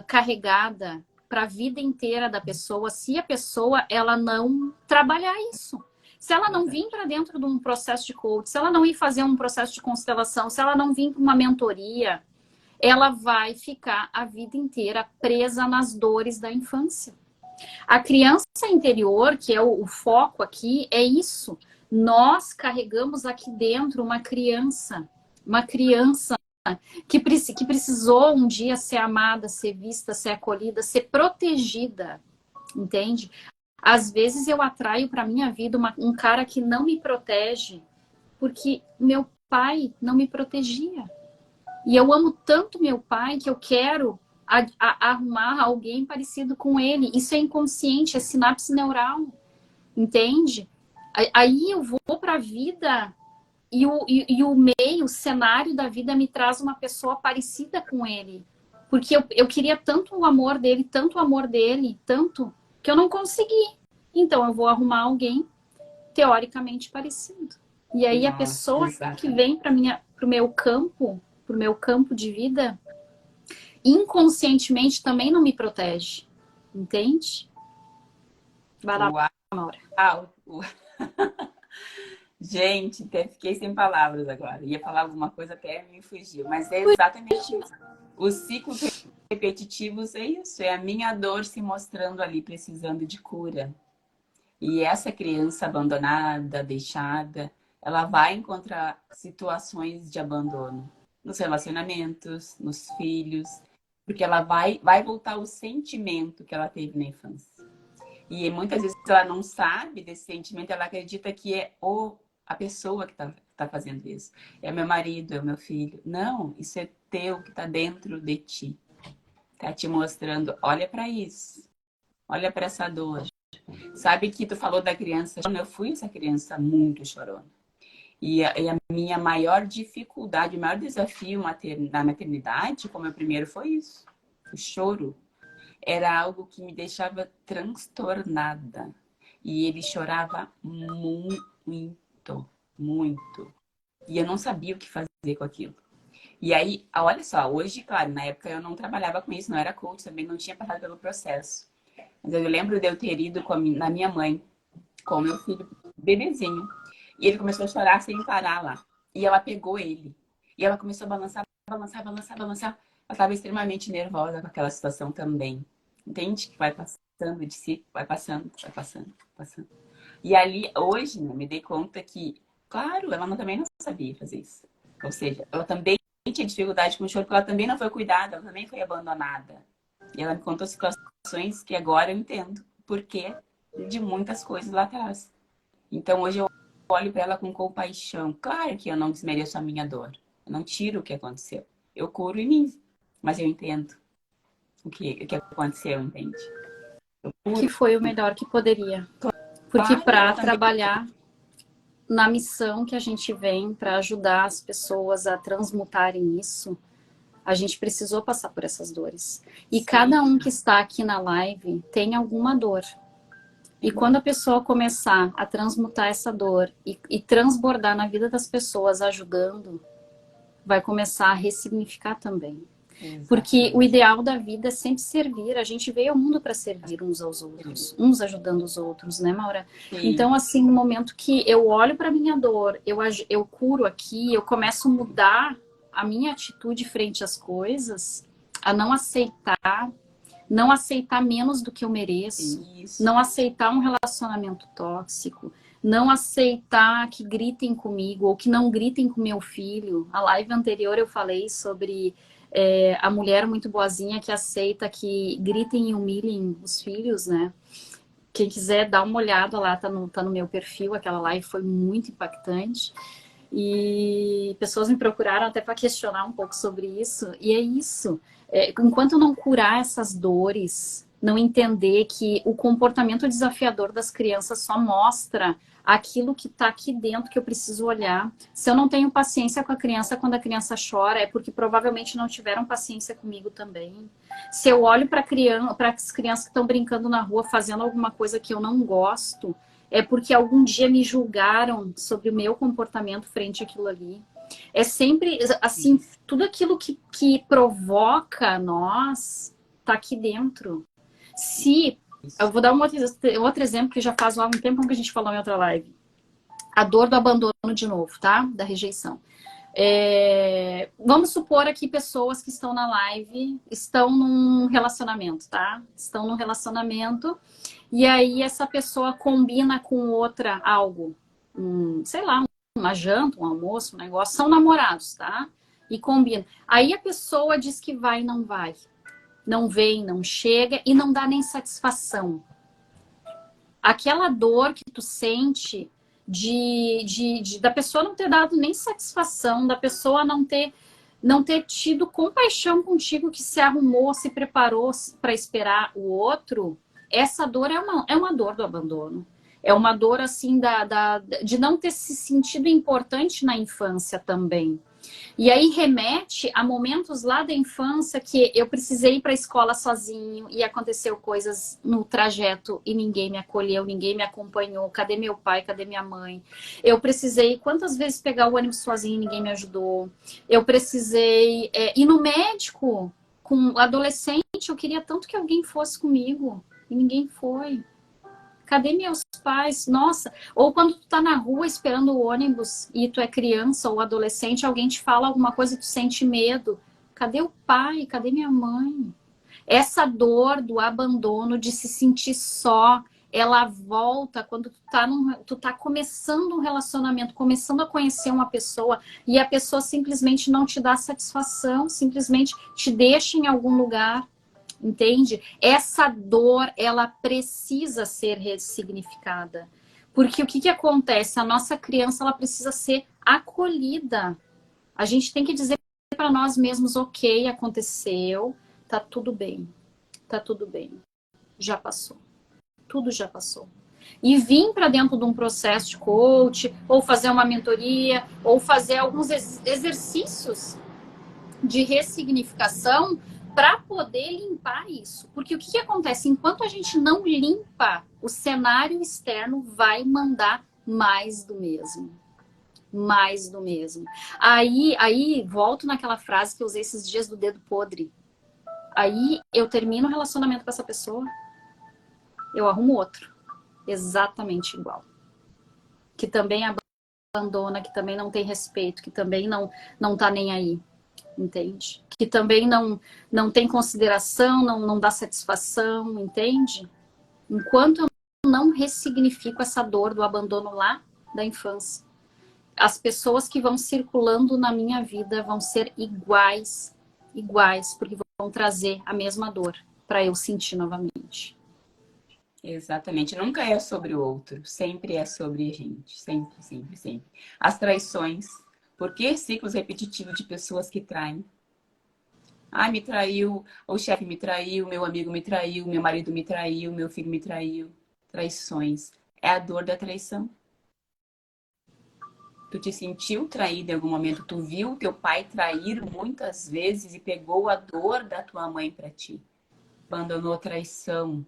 S3: carregada para a vida inteira da pessoa, se a pessoa ela não trabalhar isso. Se ela não vir para dentro de um processo de coach, se ela não ir fazer um processo de constelação, se ela não vir para uma mentoria, ela vai ficar a vida inteira presa nas dores da infância. A criança interior, que é o foco aqui, é isso. Nós carregamos aqui dentro uma criança que precisou um dia ser amada, ser vista, ser acolhida, ser protegida, entende? Às vezes eu atraio para minha vida um cara que não me protege porque meu pai não me protegia. E eu amo tanto meu pai que eu quero arrumar alguém parecido com ele. Isso é inconsciente, é sinapse neural, entende? Aí eu vou para a vida e o meio, o cenário da vida me traz uma pessoa parecida com ele. Porque eu queria tanto o amor dele, tanto, que eu não consegui. Então eu vou arrumar alguém teoricamente parecido. E aí a pessoa que vem para o meu campo de vida, inconscientemente também não me protege. Entende? Vai lá, Maura.
S2: Gente, até fiquei sem palavras agora. Ia falar alguma coisa, até me fugiu. Mas é exatamente isso. Os ciclos repetitivos é isso. É a minha dor se mostrando ali, precisando de cura. E essa criança abandonada, deixada, ela vai encontrar situações de abandono nos relacionamentos, nos filhos, porque ela vai voltar o sentimento que ela teve na infância. E muitas vezes ela não sabe desse sentimento, ela acredita que é a pessoa que tá fazendo isso. É meu marido, é o meu filho. Não, isso é teu, que tá dentro de ti. Tá te mostrando, olha para isso. Olha para essa dor. Sabe que tu falou da criança, eu fui essa criança muito chorona. E a minha maior dificuldade, o maior desafio na maternidade, como meu primeiro, foi isso. O choro. Era algo que me deixava transtornada. E ele chorava muito, muito. E eu não sabia o que fazer com aquilo. E aí, olha só, hoje, claro, na época eu não trabalhava com isso, não era coach, também não tinha passado pelo processo. Mas eu lembro de eu ter ido na minha mãe, com o meu filho bebezinho. E ele começou a chorar sem parar lá. E ela pegou ele. E ela começou a balançar, balançar, balançar, balançar. Ela estava extremamente nervosa com aquela situação também. Entende? Que vai passando de si, vai passando, vai passando, vai passando. E ali, hoje, né, me dei conta que, claro, ela também não sabia fazer isso. Ou seja, ela também tinha dificuldade com o choro, porque ela também não foi cuidada, ela também foi abandonada. E ela me contou situações que agora eu entendo porquê de muitas coisas lá atrás. Então, hoje eu olho para ela com compaixão. Claro que eu não desmereço a minha dor. Eu não tiro o que aconteceu. Eu curo em mim. Mas eu entendo o que aconteceu, entende?
S3: Que foi o melhor que poderia. Porque para trabalhar na missão que a gente vem, para ajudar as pessoas a transmutarem isso, a gente precisou passar por essas dores. E sim, cada um que está aqui na live tem alguma dor. E quando a pessoa começar a transmutar essa dor e transbordar na vida das pessoas ajudando, vai começar a ressignificar também. Exatamente. Porque o ideal da vida é sempre servir. A gente veio ao mundo para servir uns aos outros, uns ajudando os outros, né, Maura? Sim. Então, assim, no momento que eu olho para minha dor, eu curo aqui, eu começo a mudar a minha atitude frente às coisas, a não aceitar menos do que eu mereço, isso, não aceitar um relacionamento tóxico, não aceitar que gritem comigo ou que não gritem com meu filho. A live anterior eu falei sobre a mulher muito boazinha que aceita que gritem e humilhem os filhos, né? Quem quiser dar uma olhada lá, tá no meu perfil, aquela live foi muito impactante. E pessoas me procuraram até para questionar um pouco sobre isso. E é isso. Enquanto eu não curar essas dores, não entender que o comportamento desafiador das crianças só mostra aquilo que está aqui dentro que eu preciso olhar. Se eu não tenho paciência com a criança quando a criança chora, é porque provavelmente não tiveram paciência comigo também. Se eu olho para as crianças que estão brincando na rua fazendo alguma coisa que eu não gosto, é porque algum dia me julgaram sobre o meu comportamento frente àquilo ali. É sempre, assim, tudo aquilo que provoca nós tá aqui dentro. Eu vou dar outro exemplo que já faz um tempo que a gente falou em outra live. A dor do abandono de novo, tá? Da rejeição. Vamos supor aqui pessoas que estão na live, estão num relacionamento, tá? Estão num relacionamento e aí essa pessoa combina com outra algo. Sei lá, uma janta, um almoço, um negócio. São namorados, tá? E combina. Aí a pessoa diz que vai e não vai. Não vem, não chega e não dá nem satisfação. Aquela dor que tu sente da pessoa não ter dado nem satisfação, da pessoa não ter tido compaixão contigo, que se arrumou, se preparou para esperar o outro, essa dor é uma dor do abandono. É uma dor assim de não ter se sentido importante na infância também. E aí remete a momentos lá da infância que eu precisei ir para a escola sozinho e aconteceu coisas no trajeto e ninguém me acolheu, ninguém me acompanhou. Cadê meu pai? Cadê minha mãe? Eu precisei quantas vezes pegar o ônibus sozinho e ninguém me ajudou. Eu precisei ir no médico com adolescente. Eu queria tanto que alguém fosse comigo e ninguém foi. Cadê meus pais? Nossa, ou quando tu tá na rua esperando o ônibus e tu é criança ou adolescente, alguém te fala alguma coisa e tu sente medo. Cadê o pai? Cadê minha mãe? Essa dor do abandono, de se sentir só, ela volta quando tu tá começando um relacionamento, começando a conhecer uma pessoa e a pessoa simplesmente não te dá satisfação, simplesmente te deixa em algum lugar, entende? Essa dor, ela precisa ser ressignificada. Porque o que acontece? A nossa criança, ela precisa ser acolhida. A gente tem que dizer para nós mesmos, ok, aconteceu, tá tudo bem, já passou. Tudo já passou. E vir para dentro de um processo de coach, ou fazer uma mentoria, ou fazer alguns exercícios de ressignificação para poder limpar isso. Porque o que acontece? Enquanto a gente não limpa, o cenário externo vai mandar mais do mesmo. Mais do mesmo. Aí volto naquela frase que eu usei esses dias do dedo podre. Aí eu termino o relacionamento com essa pessoa, eu arrumo outro, exatamente igual. Que também abandona, que também não tem respeito, que também não tá nem aí, entende? Que também não tem consideração, não dá satisfação, entende? Enquanto eu não ressignifico essa dor do abandono lá da infância, as pessoas que vão circulando na minha vida vão ser iguais, porque vão trazer a mesma dor para eu sentir novamente.
S2: Exatamente. Nunca é sobre o outro. Sempre é sobre a gente. Sempre, sempre, sempre. As traições. Por que ciclos repetitivos de pessoas que traem? Ah, me traiu, o chefe me traiu, meu amigo me traiu, meu marido me traiu, meu filho me traiu. Traições. É a dor da traição. Tu te sentiu traído em algum momento? Tu viu teu pai trair muitas vezes e pegou a dor da tua mãe para ti. Abandonou traição.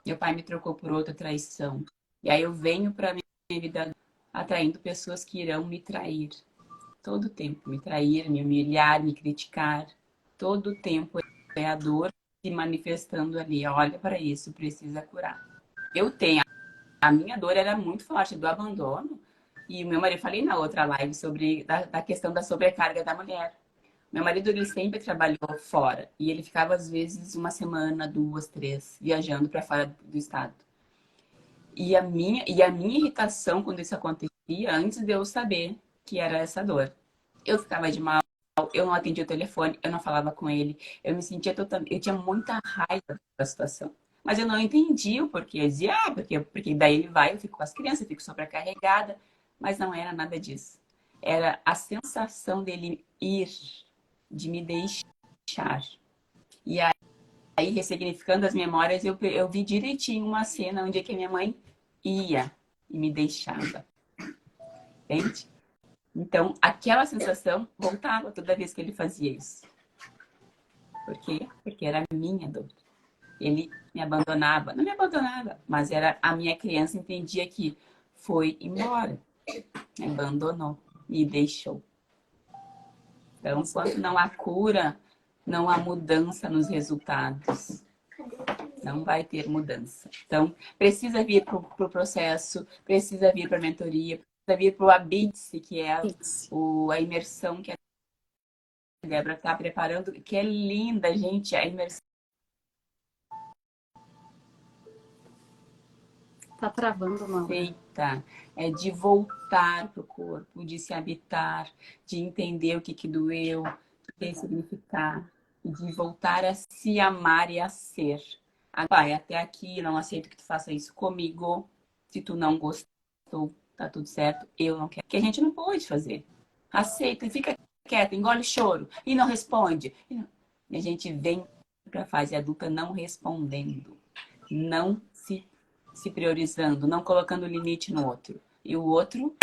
S2: Meu pai me trocou por outra traição. E aí eu venho para minha vida atraindo pessoas que irão me trair. Todo tempo. Me trair, me humilhar, me criticar. Todo tempo é a dor se manifestando ali. Olha para isso, precisa curar. Eu tenho. A minha dor era muito forte do abandono. E o meu marido, falei na outra live sobre da questão da sobrecarga da mulher. Meu marido, ele sempre trabalhou fora. E ele ficava, às vezes, uma semana, 2, 3, viajando para fora do estado. E a minha irritação quando isso acontecia, antes de eu saber que era essa dor. Eu ficava de mal, eu não atendia o telefone, eu não falava com ele. Eu me sentia totalmente... Eu tinha muita raiva da situação. Mas eu não entendia o porquê. Eu dizia, porque daí ele vai, eu fico com as crianças, eu fico sobrecarregada. Mas não era nada disso. Era a sensação dele ir, de me deixar. E aí ressignificando as memórias, eu vi direitinho uma cena onde é que a minha mãe ia e me deixava. Entende? Então, aquela sensação voltava toda vez que ele fazia isso. Por quê? Porque era a minha dor. Ele me abandonava. Não me abandonava, mas era a minha criança entendia que foi embora. Me abandonou. Me deixou. Então, enquanto não há cura, não há mudança nos resultados. Não vai ter mudança. Então, precisa vir para o processo, precisa vir para a mentoria, precisa vir para o Habite-se, que é a imersão que a Débora está preparando, que é linda, gente, a imersão.
S3: Tá travando, mano.
S2: Feita. É de voltar pro corpo, de se habitar, de entender o que doeu, o que tem significar, e de voltar a se amar e a ser. Vai, até aqui, não aceito que tu faça isso comigo. Se tu não gostou, tá tudo certo, eu não quero. Que a gente não pode fazer. Aceita e fica quieta, engole choro e não responde. E a gente vem pra fase adulta não respondendo, não se priorizando, não colocando limite no outro. E o outro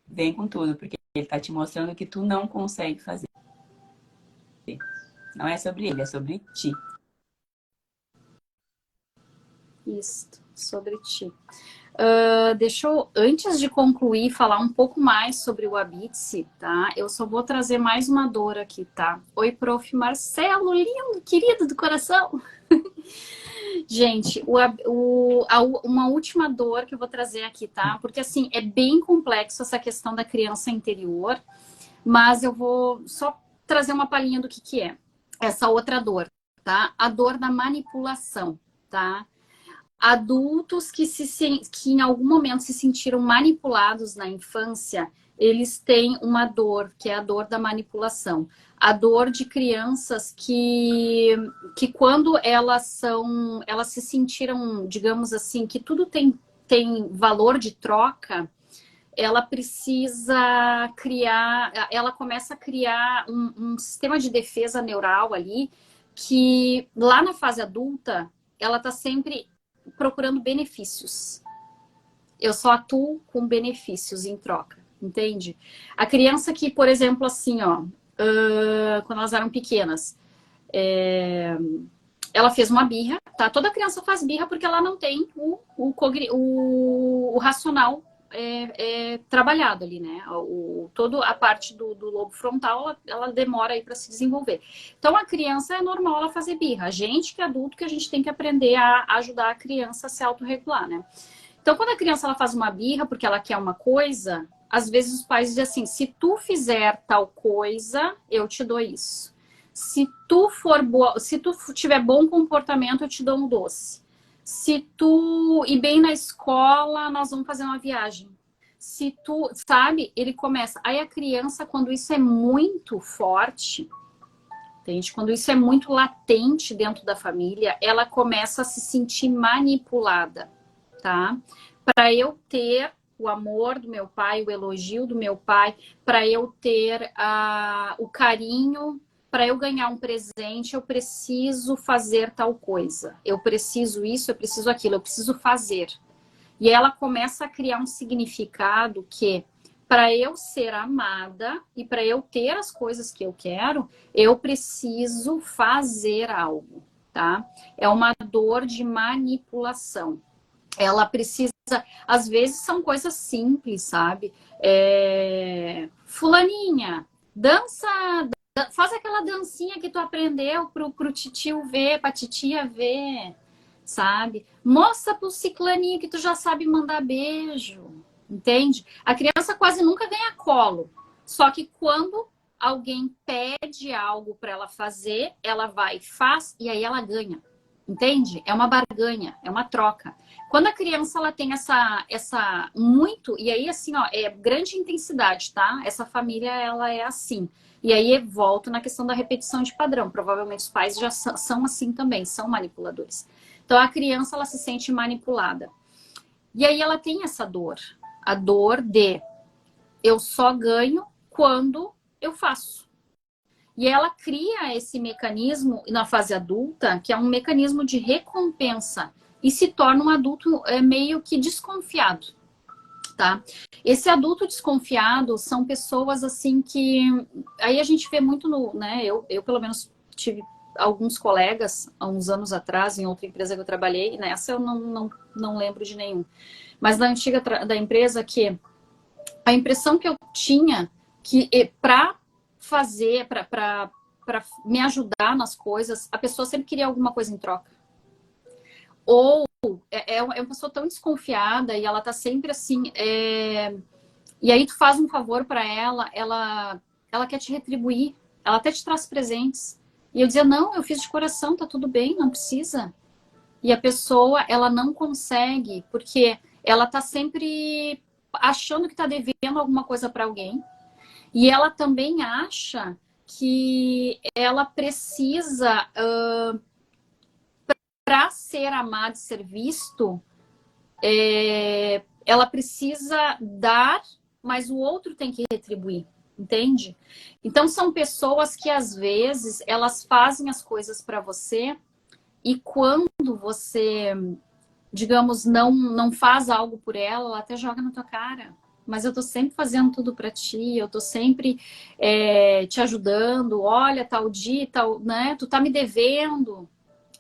S2: vem com tudo, porque ele tá te mostrando que tu não consegue fazer. Não é sobre ele, é sobre ti.
S3: Isso, sobre ti. Deixa eu, antes de concluir, falar um pouco mais sobre o Habite-se, tá? Eu só vou trazer mais uma dor aqui, tá? Oi, prof. Marcelo, lindo, querido do coração. Gente, uma última dor que eu vou trazer aqui, tá? Porque, assim, é bem complexo essa questão da criança interior, mas eu vou só trazer uma palhinha do que é essa outra dor, tá? A dor da manipulação, tá? Adultos que em algum momento se sentiram manipulados na infância, eles têm uma dor, que é a dor da manipulação. A dor de crianças que quando elas se sentiram, digamos assim, que tudo tem valor de troca, ela precisa criar, ela começa a criar um sistema de defesa neural ali, que lá na fase adulta, ela está sempre procurando benefícios. Eu só atuo com benefícios em troca, entende? A criança que, por exemplo, assim, ó, quando elas eram pequenas, ela fez uma birra, tá? Toda criança faz birra porque ela não tem o racional trabalhado ali, né? Toda a parte do lobo frontal, ela demora aí para se desenvolver. Então, a criança é normal ela fazer birra. A gente que é adulto, que a gente tem que aprender a ajudar a criança a se autorregular, né? Então, quando a criança ela faz uma birra porque ela quer uma coisa, às vezes os pais dizem assim, se tu fizer tal coisa, eu te dou isso. Se tu tiver bom comportamento, eu te dou um doce. Se tu ir bem na escola, nós vamos fazer uma viagem. Se tu, sabe, ele começa. Aí a criança, quando isso é muito forte, entende? Quando isso é muito latente dentro da família, ela começa a se sentir manipulada, tá? Para eu ter o amor do meu pai, o elogio do meu pai, para eu ter o carinho, para eu ganhar um presente, eu preciso fazer tal coisa. Eu preciso isso, eu preciso aquilo, eu preciso fazer. E ela começa a criar um significado que, para eu ser amada e para eu ter as coisas que eu quero, eu preciso fazer algo, tá? É uma dor de manipulação. Ela precisa, às vezes são coisas simples, sabe? Fulaninha, dança, faz aquela dancinha que tu aprendeu pro titio ver, pra titia ver, sabe? Mostra pro ciclaninho que tu já sabe mandar beijo, entende? A criança quase nunca ganha colo, só que quando alguém pede algo para ela fazer, ela vai e faz, e aí ela ganha. Entende? É uma barganha, é uma troca. Quando a criança ela tem essa muito, e aí assim, ó, é grande intensidade, tá? Essa família ela é assim. E aí volto na questão da repetição de padrão. Provavelmente os pais já são assim também, são manipuladores. Então a criança ela se sente manipulada. E aí ela tem essa dor, a dor de eu só ganho quando eu faço. E ela cria esse mecanismo na fase adulta, que é um mecanismo de recompensa, e se torna um adulto meio que desconfiado, tá? Esse adulto desconfiado são pessoas assim que... Aí a gente vê muito no... né? Eu pelo menos tive alguns colegas, há uns anos atrás, em outra empresa que eu trabalhei, nessa eu não lembro de nenhum. Mas na antiga da empresa, que a impressão que eu tinha que para fazer, para me ajudar nas coisas, a pessoa sempre queria alguma coisa em troca. Ou é uma pessoa tão desconfiada e ela tá sempre assim, e aí tu faz um favor para ela quer te retribuir, ela até te traz presentes. E eu dizia, não, eu fiz de coração, tá tudo bem, não precisa. E a pessoa, ela não consegue, porque ela tá sempre achando que tá devendo alguma coisa para alguém. E ela também acha que ela precisa, para ser amado e ser visto, ela precisa dar, mas o outro tem que retribuir, entende? Então são pessoas que às vezes elas fazem as coisas para você e quando você, digamos, não faz algo por ela até joga na tua cara. Mas eu tô sempre fazendo tudo para ti, eu tô sempre te ajudando, olha, tal dia, tal, né? Tu tá me devendo,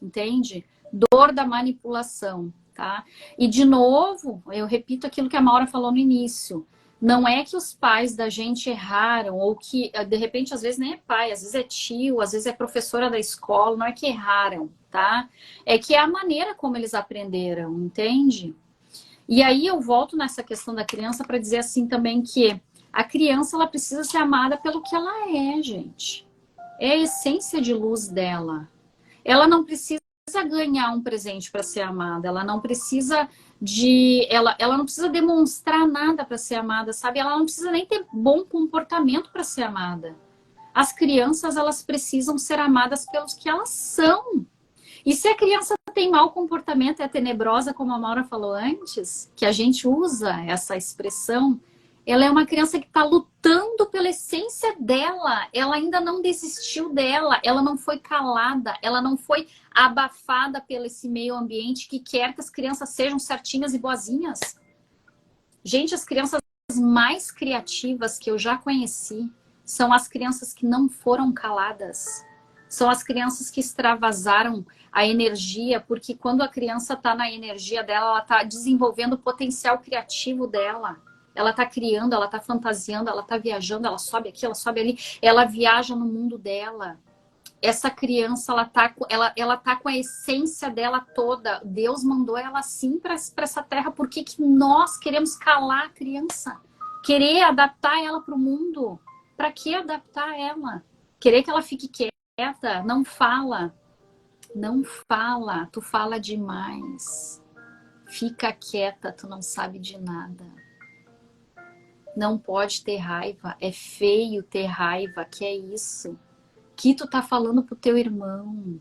S3: entende? Dor da manipulação, tá? E de novo, eu repito aquilo que a Maura falou no início. Não é que os pais da gente erraram, ou que, de repente, às vezes nem é pai, às vezes é tio, às vezes é professora da escola, não é que erraram, tá? É que é a maneira como eles aprenderam, entende? E aí eu volto nessa questão da criança para dizer assim também que a criança ela precisa ser amada pelo que ela é, gente. É a essência de luz dela. Ela não precisa ganhar um presente para ser amada, ela não precisa ela não precisa demonstrar nada para ser amada, sabe? Ela não precisa nem ter bom comportamento para ser amada. As crianças, elas precisam ser amadas pelos que elas são. E se a criança tem mau comportamento, é tenebrosa, como a Maura falou antes, que a gente usa essa expressão, ela é uma criança que está lutando pela essência dela. Ela ainda não desistiu dela. Ela não foi calada. Ela não foi abafada pelo esse meio ambiente que quer que as crianças sejam certinhas e boazinhas. Gente, as crianças mais criativas que eu já conheci são as crianças que não foram caladas. São as crianças que extravasaram a energia, porque quando a criança está na energia dela, ela está desenvolvendo o potencial criativo dela. Ela está criando, ela está fantasiando, ela está viajando, ela sobe aqui, ela sobe ali, ela viaja no mundo dela. Essa criança, ela tá com a essência dela toda. Deus mandou ela assim para essa terra. Por que nós queremos calar a criança? Querer adaptar ela para o mundo? Para que adaptar ela? Querer que ela fique quieta? Não fala. Não fala. Tu fala demais. Fica quieta, tu não sabe de nada. Não pode ter raiva. É feio ter raiva. Que é isso? Que tu tá falando pro teu irmão?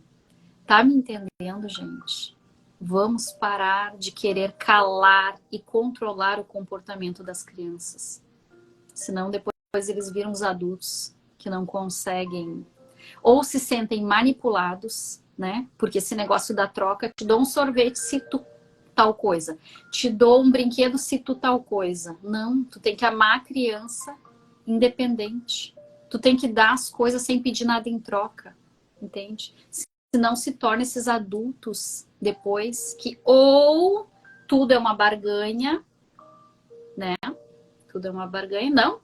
S3: Tá me entendendo, gente? Vamos parar de querer calar e controlar o comportamento das crianças. Senão depois eles viram os adultos que não conseguem ou se sentem manipulados, né? Porque esse negócio da troca, te dou um sorvete se tu tal coisa, te dou um brinquedo se tu tal coisa. Não, tu tem que amar a criança independente. Tu tem que dar as coisas sem pedir nada em troca, entende? Senão se torna esses adultos depois que ou tudo é uma barganha, né? Tudo é uma barganha. Não,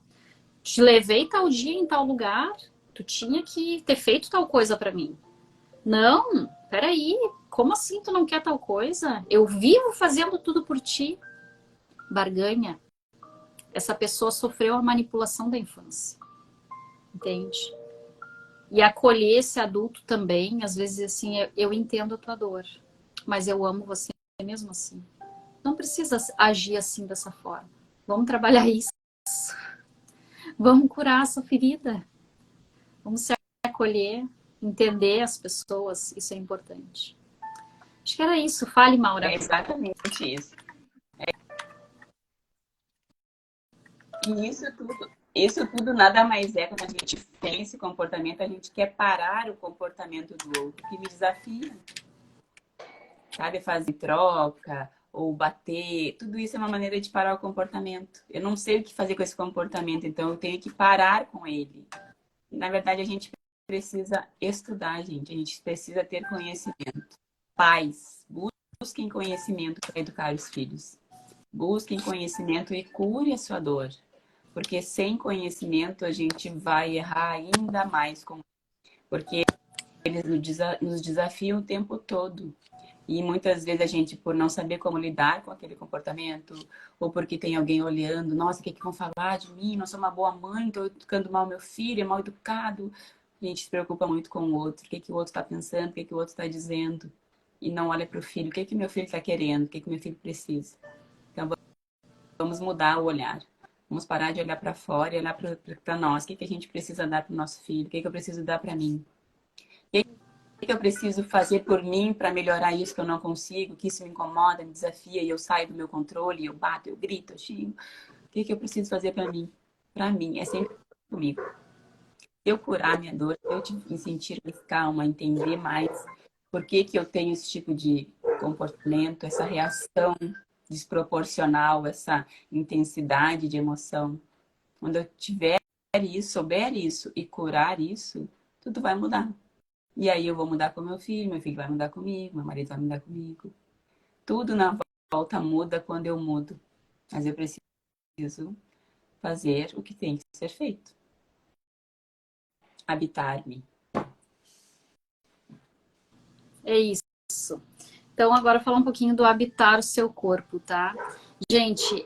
S3: te levei tal dia em tal lugar, tu tinha que ter feito tal coisa pra mim. Não, peraí, como assim tu não quer tal coisa? Eu vivo fazendo tudo por ti. Barganha. Essa pessoa sofreu a manipulação da infância. Entende? E acolher esse adulto também, às vezes assim, eu entendo a tua dor, mas eu amo você mesmo assim. Não precisa agir assim dessa forma. Vamos trabalhar isso. Vamos curar essa ferida. Vamos se acolher, entender as pessoas, isso é importante. Acho que era isso. Fale, Maura.
S2: É exatamente isso. E isso tudo nada mais é quando a gente tem esse comportamento, a gente quer parar o comportamento do outro, que me desafia. Sabe, fazer troca ou bater, tudo isso é uma maneira de parar o comportamento. Eu não sei o que fazer com esse comportamento, então eu tenho que parar com ele. Na verdade, a gente precisa estudar, gente. A gente precisa ter conhecimento. Pais, busquem conhecimento para educar os filhos. Busquem conhecimento e cure a sua dor. Porque sem conhecimento a gente vai errar ainda mais. Porque eles nos desafiam o tempo todo. E muitas vezes a gente, por não saber como lidar com aquele comportamento, ou porque tem alguém olhando, nossa, o que vão falar de mim? Não sou uma boa mãe, estou educando mal meu filho, é mal educado. A gente se preocupa muito com o outro, o que o outro está pensando, o que o outro está dizendo. E não olha para o filho, o que meu filho está querendo, o que meu filho precisa. Então vamos mudar o olhar. Vamos parar de olhar para fora e olhar para nós. O que a gente precisa dar para o nosso filho, o que eu preciso dar para mim. O que eu preciso fazer por mim para melhorar isso que eu não consigo, que isso me incomoda, me desafia e eu saio do meu controle, eu bato, eu grito, eu xingo. O que eu preciso fazer para mim? Para mim, é sempre comigo. Eu curar minha dor, eu me sentir mais calma, entender mais por que eu tenho esse tipo de comportamento, essa reação desproporcional, essa intensidade de emoção. Quando eu tiver isso, souber isso e curar isso, tudo vai mudar. E aí eu vou mudar com meu filho vai mudar comigo, meu marido vai mudar comigo. Tudo na volta muda quando eu mudo. Mas eu preciso fazer o que tem que ser feito. Habitar-me.
S3: É isso. Então agora falar um pouquinho do habitar o seu corpo, tá? Gente,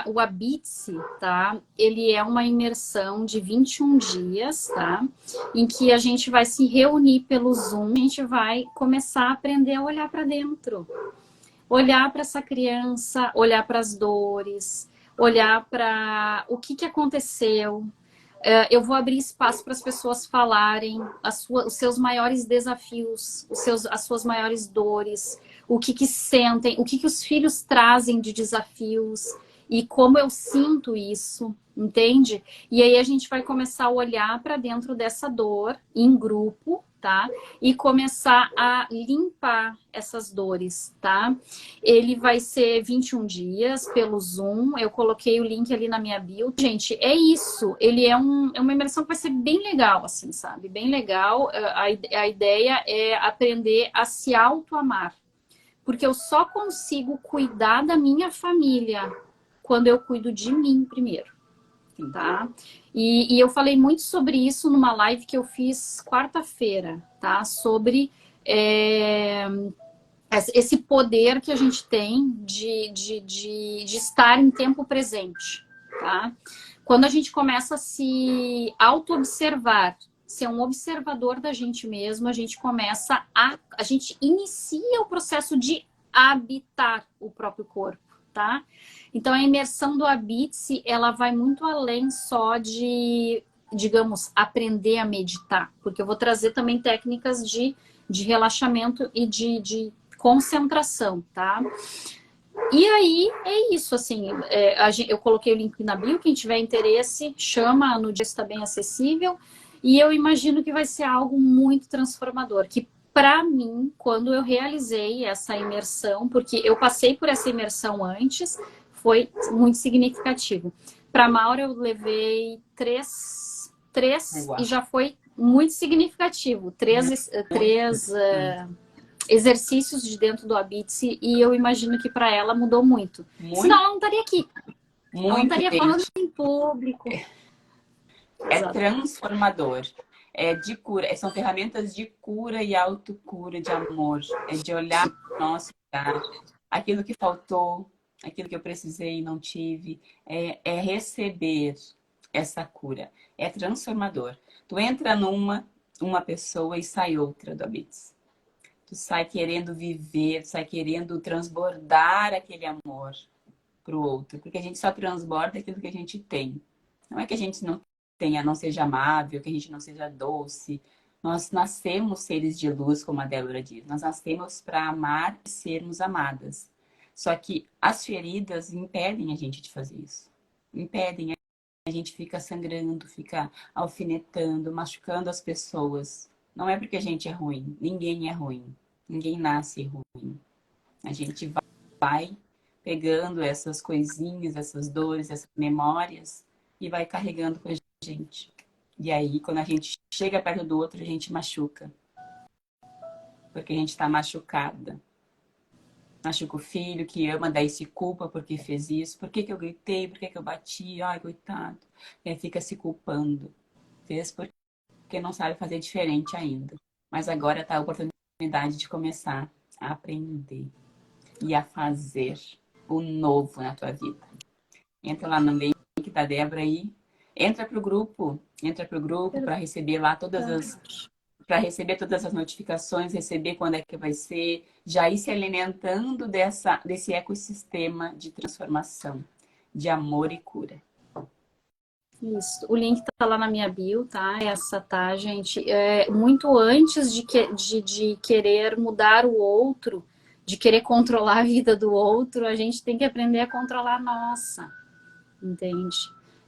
S3: o Habite-se, tá? Ele é uma imersão de 21 dias, tá? Em que a gente vai se reunir pelo Zoom, a gente vai começar a aprender a olhar para dentro. Olhar para essa criança, olhar para as dores, olhar para o que aconteceu. Eu vou abrir espaço para as pessoas falarem os seus maiores desafios, as suas maiores dores, o que sentem, o que os filhos trazem de desafios e como eu sinto isso, entende? E aí a gente vai começar a olhar para dentro dessa dor em grupo, tá? E começar a limpar essas dores, tá? Ele vai ser 21 dias pelo Zoom. Eu coloquei o link ali na minha bio. Gente, é isso. Ele é uma imersão que vai ser bem legal, assim, sabe? Bem legal. A ideia é aprender a se auto-amar. Porque eu só consigo cuidar da minha família quando eu cuido de mim primeiro. Tá? E eu falei muito sobre isso numa live que eu fiz quarta-feira, tá? Sobre esse poder que a gente tem de estar em tempo presente, tá? Quando a gente começa a se auto-observar, ser um observador da gente mesmo, a gente começa a gente inicia o processo de habitar o próprio corpo, tá? Então, a imersão do Habite-se, ela vai muito além só de, digamos, aprender a meditar. Porque eu vou trazer também técnicas de relaxamento e de concentração, tá? E aí, é isso, assim, eu coloquei o link na bio, quem tiver interesse, chama, no dia está bem acessível. E eu imagino que vai ser algo muito transformador, que para mim, quando eu realizei essa imersão, porque eu passei por essa imersão antes, foi muito significativo. Para Maura, eu levei três e já foi muito significativo. Três exercícios de dentro do Habite-se e eu imagino que para ela mudou muito. Senão ela não estaria aqui. Ela não estaria falando em público.
S2: É transformador. É de cura. São ferramentas de cura e autocura, de amor. É de olhar para o nosso lugar. Aquilo que faltou, aquilo que eu precisei e não tive. É receber essa cura. É transformador. Tu entra uma pessoa e sai outra do Habite-se. Tu sai querendo viver, tu sai querendo transbordar aquele amor pro outro. Porque a gente só transborda aquilo que a gente tem. Não é que a gente não tenha, não seja amável, que a gente não seja doce. Nós nascemos seres de luz, como a Débora diz. Nós nascemos para amar e sermos amadas. Só que as feridas impedem a gente de fazer isso. Impedem. A gente fica sangrando, fica alfinetando, machucando as pessoas. Não é porque a gente é ruim. Ninguém é ruim. Ninguém nasce ruim. A gente vai pegando essas coisinhas, essas dores, essas memórias e vai carregando com a gente. E aí, quando a gente chega perto do outro, a gente machuca. Porque a gente está machucada. Machuca o filho que ama, daí se culpa porque fez isso. Por que eu gritei? Por que eu bati? Ai, coitado. E aí fica se culpando. Fez porque não sabe fazer diferente ainda. Mas agora está a oportunidade de começar a aprender e a fazer o novo na tua vida. Entra lá no link da Débora aí. Entra pro grupo para receber lá para receber todas as notificações, receber quando é que vai ser, já ir se alimentando desse ecossistema de transformação, de amor e cura.
S3: Isso. O link tá lá na minha bio, tá? Essa, tá, gente? Muito antes de querer mudar o outro, de querer controlar a vida do outro, a gente tem que aprender a controlar a nossa, entende?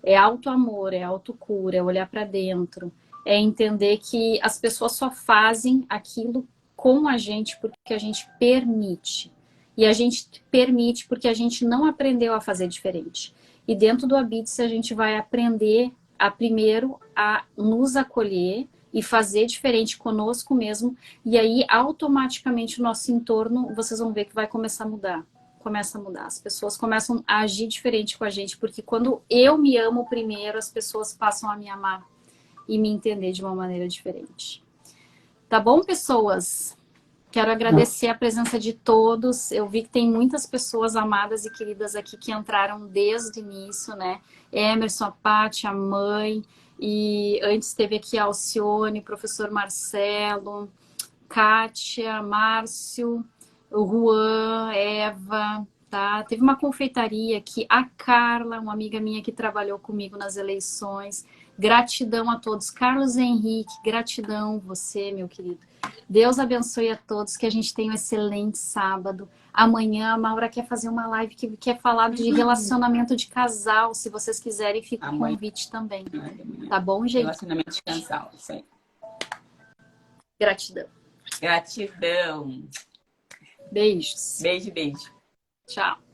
S3: É auto-amor, é autocura, é olhar para dentro, é entender que as pessoas só fazem aquilo com a gente porque a gente permite. E a gente permite porque a gente não aprendeu a fazer diferente. E dentro do Habite-se a gente vai aprender primeiro a nos acolher e fazer diferente conosco mesmo. E aí, automaticamente, o nosso entorno, vocês vão ver que vai começar a mudar. Começa a mudar. As pessoas começam a agir diferente com a gente. Porque quando eu me amo primeiro, as pessoas passam a me amar e me entender de uma maneira diferente. Tá bom, pessoas? Quero agradecer a presença de todos. Eu vi que tem muitas pessoas amadas e queridas aqui que entraram desde o início, né? Emerson, a Paty, a mãe, e antes teve aqui a Alcione, o professor Marcelo, Kátia, Márcio, o Juan, Eva, tá? Teve uma confeitaria aqui, a Carla, uma amiga minha que trabalhou comigo nas eleições. Gratidão a todos. Carlos Henrique, gratidão você, meu querido. Deus abençoe a todos, que a gente tenha um excelente sábado. Amanhã a Maura quer fazer uma live que quer falar de relacionamento de casal. Se vocês quiserem, fica o convite também. Tá bom, gente?
S2: Relacionamento de casal, isso aí.
S3: Gratidão.
S2: Gratidão.
S3: Beijos.
S2: Beijo, beijo.
S3: Tchau.